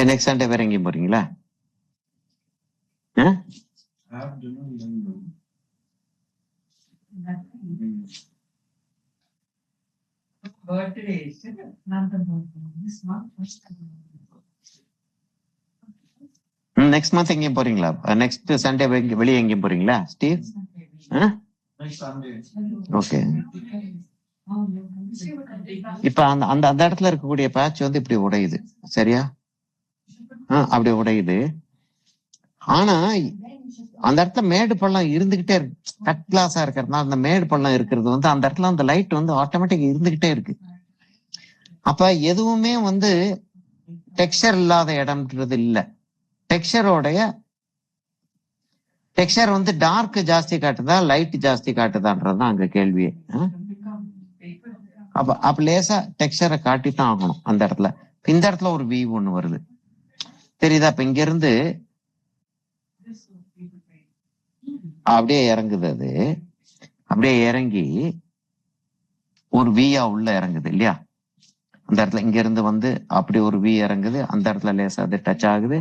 நெக்ஸ்ட் சண்டே வேற எங்கேயும் போறீங்களா? நெக்ஸ்ட் மந்த் எங்கேயும் போறீங்களா? நெக்ஸ்ட் சண்டே வெளியே எங்கேயும் போறீங்களா ஸ்டீவ்? ஓகே. இப்ப அந்த அந்த அந்த இடத்துல இருக்கக்கூடிய பேட்ச் வந்து இப்படி உடையுது. சரியா? அப்படி உடையுது. ஆனா அந்த இடத்துல மேடு பள்ளம் இருந்துகிட்டே இருக்கு. கட் கிளாஸா இருக்கிறதுனால அந்த மேடு பள்ளம் இருக்கிறது வந்து அந்த இடத்துல அந்த லைட் வந்து ஆட்டோமேட்டிக் இருந்துகிட்டே இருக்கு. அப்ப எதுவுமே வந்து டெக்ஸ்சர் இல்லாத இடம்ன்றது இல்ல. டெக்ஸ்சர் வந்து டார்க் ஜாஸ்தி காட்டுதா லைட் ஜாஸ்தி காட்டுதான்றதுதான் அங்க கேள்வியே. அப்ப லேசா டெக்ஸ்சரை காட்டித்தான் ஆகணும் அந்த இடத்துல. இந்த இடத்துல ஒரு வி ஒண்ணு வருது. தெரியுதா? இப்ப இங்க இருந்து அப்படியே இறங்குது. அது அப்படியே இறங்கி ஒரு வியா உள்ள இறங்குது இல்லையா? அந்த இடத்துல இங்க இருந்து வந்து அப்படி ஒரு வி இறங்குது. அந்த இடத்துல லேசா அது டச் ஆகுது.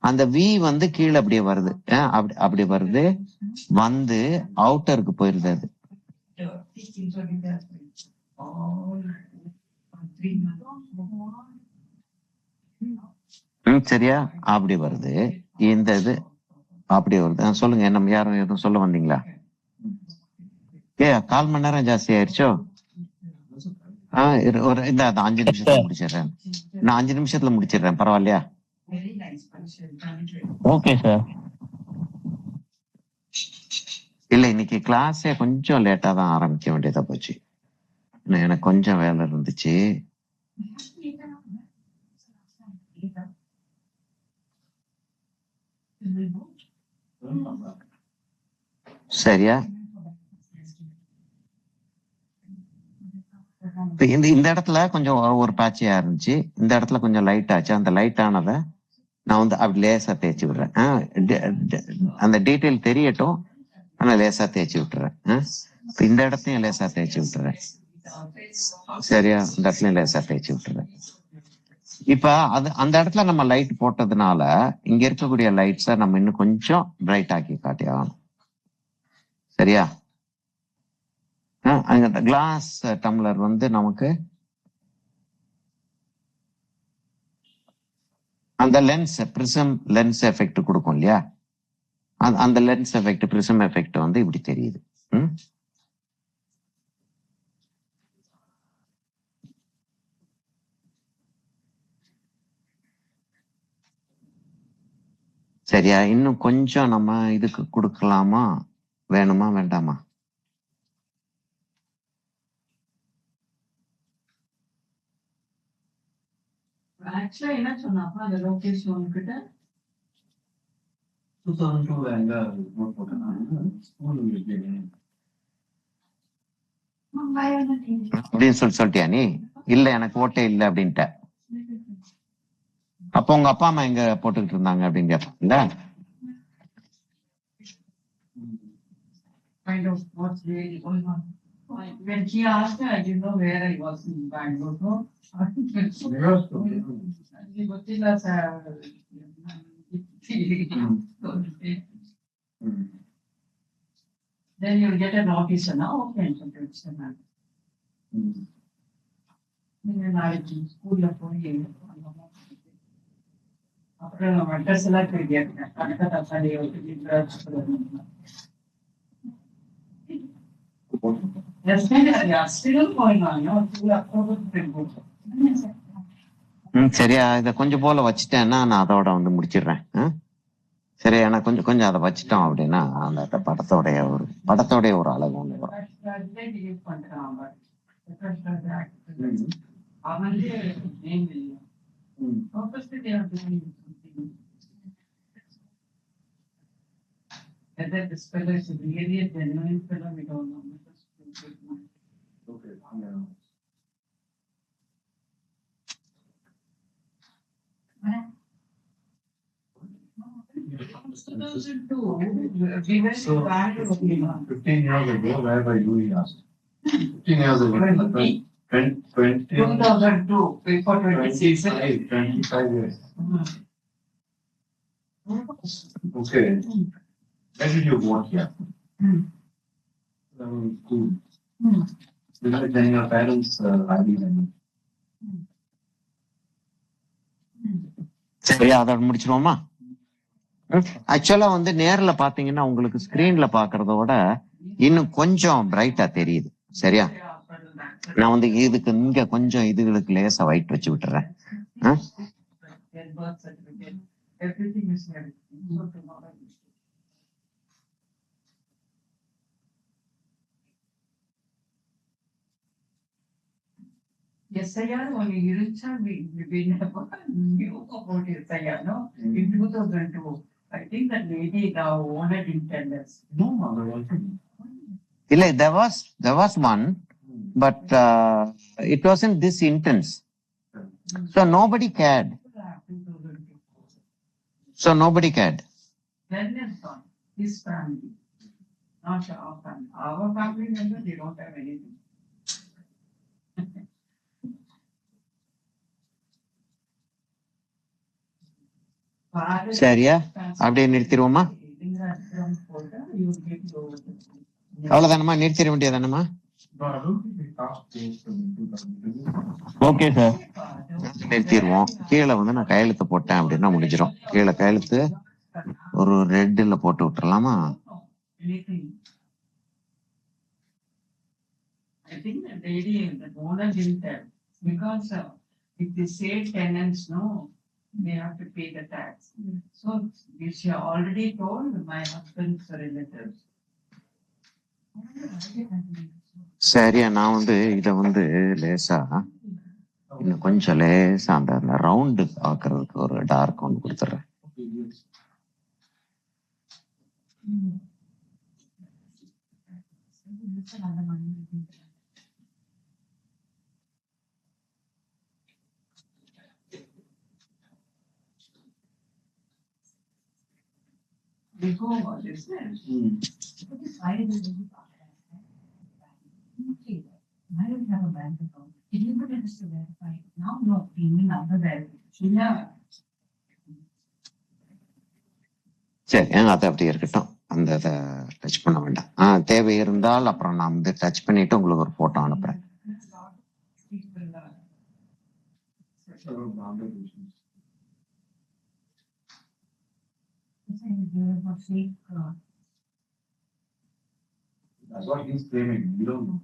அந்த வி வந்து கீழே அப்படியே வருது. அப்படி வருது வந்து அவுட்டருக்கு போயிருது. அது சரியா? அப்படி வருது. இந்த இது அப்படி வருது. சொல்லுங்க. என்ன யாரும் எதுவும் சொல்ல வந்தீங்களா? 1/4 மணி நேரம் ஜாஸ்தி ஆயிடுச்சோ? ஒரு இந்த 5 நிமிஷத்துல முடிச்சிடுறேன். நான் 5 நிமிஷத்துல முடிச்சிடுறேன். பரவாயில்லையா? Okay sir. இல்ல இன்னைக்கு கிளாஸே கொஞ்சம் லேட்டா தான் ஆரம்பிக்க வேண்டியதா போச்சு. எனக்கு கொஞ்சம் வேலை இருந்துச்சு. சரியா? இந்த இடத்துல கொஞ்சம் ஒரு பேட்சியா இருந்துச்சு, இந்த இடத்துல கொஞ்சம் லைட் ஆச்சு. அந்த லைட் ஆனதை நான் வந்து அப்படி லேசா தேய்ச்சி விடுறேன். அந்த டீட்டெயில் தெரியட்டும், ஆனா லேசா தேய்ச்சி விட்டுறேன். இந்த இடத்தையும் லேசா தேய்ச்சி விட்டுறேன். சரியா? இந்த இடத்துலயும் லேசா தேய்ச்சி விட்டுறேன். இப்ப அந்த இடத்துல நம்ம லைட் போட்டதுனால இங்க இருக்கக்கூடிய லைட்ஸை நம்ம இன்னும் கொஞ்சம் பிரைட் ஆக்கி காட்டி ஆகணும். சரியா? அங்க கிளாஸ் டம்ளர் வந்து நமக்கு அந்த லென்ஸ் பிரிசம் லென்ஸ் எஃபெக்ட் கொடுக்கும் இல்லையா? அந்த லென்ஸ் எஃபெக்ட் பிரிசம் எஃபெக்ட் வந்து இப்படி தெரியுது. சரியா? இன்னும் கொஞ்சம் நம்ம இதுக்கு கொடுக்கலாமா, வேணுமா வேண்டாமா? ஆக்சுவலா என்ன சொன்னாப்பா அந்த லோகேஷ் கிட்ட 2002 எங்க நோட் அப்படின்னு சொல்லிட்டியா நீ? இல்ல எனக்கு ஓட்டே இல்ல அப்படின்ட்ட. அப்ப உங்க அப்பா அம்மா எங்க போட்டுக்கிட்டு இருந்தாங்க அப்படின்னு கேட்பாங்கல்ல. kind of what's really going on. When he asked me, I didn't know where I was in Bangalore. No, he was still as a then you'll get a notice now. Okay, sometimes I school அப்புறம் address எல்லாம் கேட்டேன். கணக்கா தக்காளி சரியா? இத கொஞ்சம் போல வச்சுட்டேன்னா நான் அதோட வந்து முடிச்சிடுறேன். சரியா? நான் கொஞ்சம் கொஞ்சம் அதை வச்சுட்டோம் அப்படின்னா அந்த படத்தோடைய ஒரு அழகு ஒண்ணு வரும். Whether this fellow is really a genuine fellow, we don't know. Okay. 2002, we were in Bangalore. 15 years ago, where were you? He asked. 15 years ago. 2002, before 26. 25 years. Okay. Where did you work here? School. Because then your parents ID them. சரியா? அதோட முடிச்சிருவோமா? ஆக்சுவலா வந்து நேர்ல பாத்தீங்கன்னா உங்களுக்கு ஸ்கிரீன்ல பாக்குறதோட இன்னும் கொஞ்சம் பிரைட்டா தெரியுது. சரியா? நான் வந்து இதுக்கு இங்க கொஞ்சம் இதுகளுக்கு லேசா ஒயிட் வச்சு விட்டுறேன். SIR only Iruncha, we never knew about SIR, no? In 2002, I think that lady now owner didn't tell us. No, mother wasn't. இல்ல, there was one, but it wasn't this intense. So nobody cared. Then it's on his family, not our family. Our family members, they don't have anything. சரியா? அப்படியே நிறுத்திடுவோமா? அவ்வளவுதானமா? நிறுத்திட வேண்டியதானமா? Okay sir, நிறுத்திடுவோம். கீழே வந்து நான் கையெழுத்து போட்டேன் அப்படின்னா முடிஞ்சிடும். கீழே கையெழுத்து ஒரு ரெட்ல போட்டு விட்டுறலாமா? I think the lady, the owner didn't tell, because if they say tenants, no, they have to pay the tax. So she already told my husband's relatives. சரியா? நான் வந்து இத வந்து லேசா இன்னும் கொஞ்சம் லேசா அந்த ரவுண்டு ஆக்குறதுக்கு ஒரு டார்க் ஒன்று கொடுத்துட்றேன். Before all this, Hmm. I don't have a bank account. Did you put it to verify? Now, no, we need other verification. Yeah. சரி அது அப்படி இருக்கட்டும், அந்த இதை டச் பண்ண வேண்டாம். தேவை இருந்தால் அப்புறம் நான் வந்து டச் பண்ணிட்டு உங்களுக்கு ஒரு போட்டோ அனுப்புறேன். People are. Several Bombay patients. That's what he's claiming. You don't know.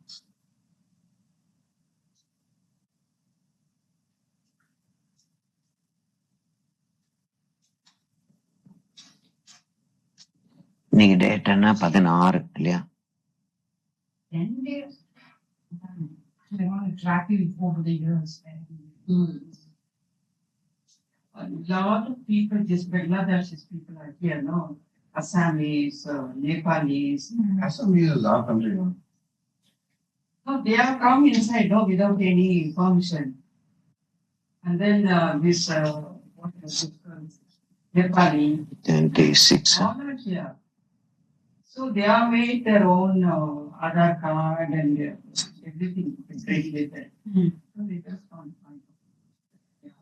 இன்னைக்கு டேட் என்ன, 16 இல்லையா? 10 days. They want to track you over the years. A lot of people, just Bangladeshis people are here, no? Assamese, Nepalis. Assam is our country. No? No, they have come inside, no, without any permission. And then this, what is it called? Nepali, 26. all are here. So they have made their own Aadhaar card and everything is ready with it. So they just can't find it. Yeah.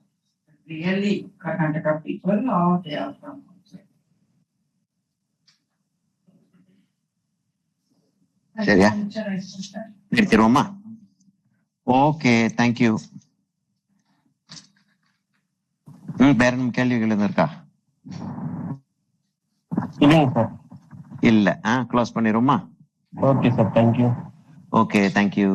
Really, Karnataka people, or they are from outside. சரியா? நிறுத்திடுவோமா? Okay, thank you. வேற என்ன கேள்விகள் எதுவும் இருக்கா? இல்லைங்க சார். இல்ல, க்ளோஸ் பண்ணிடுவோமா? Okay sir, thank you. Okay, thank you.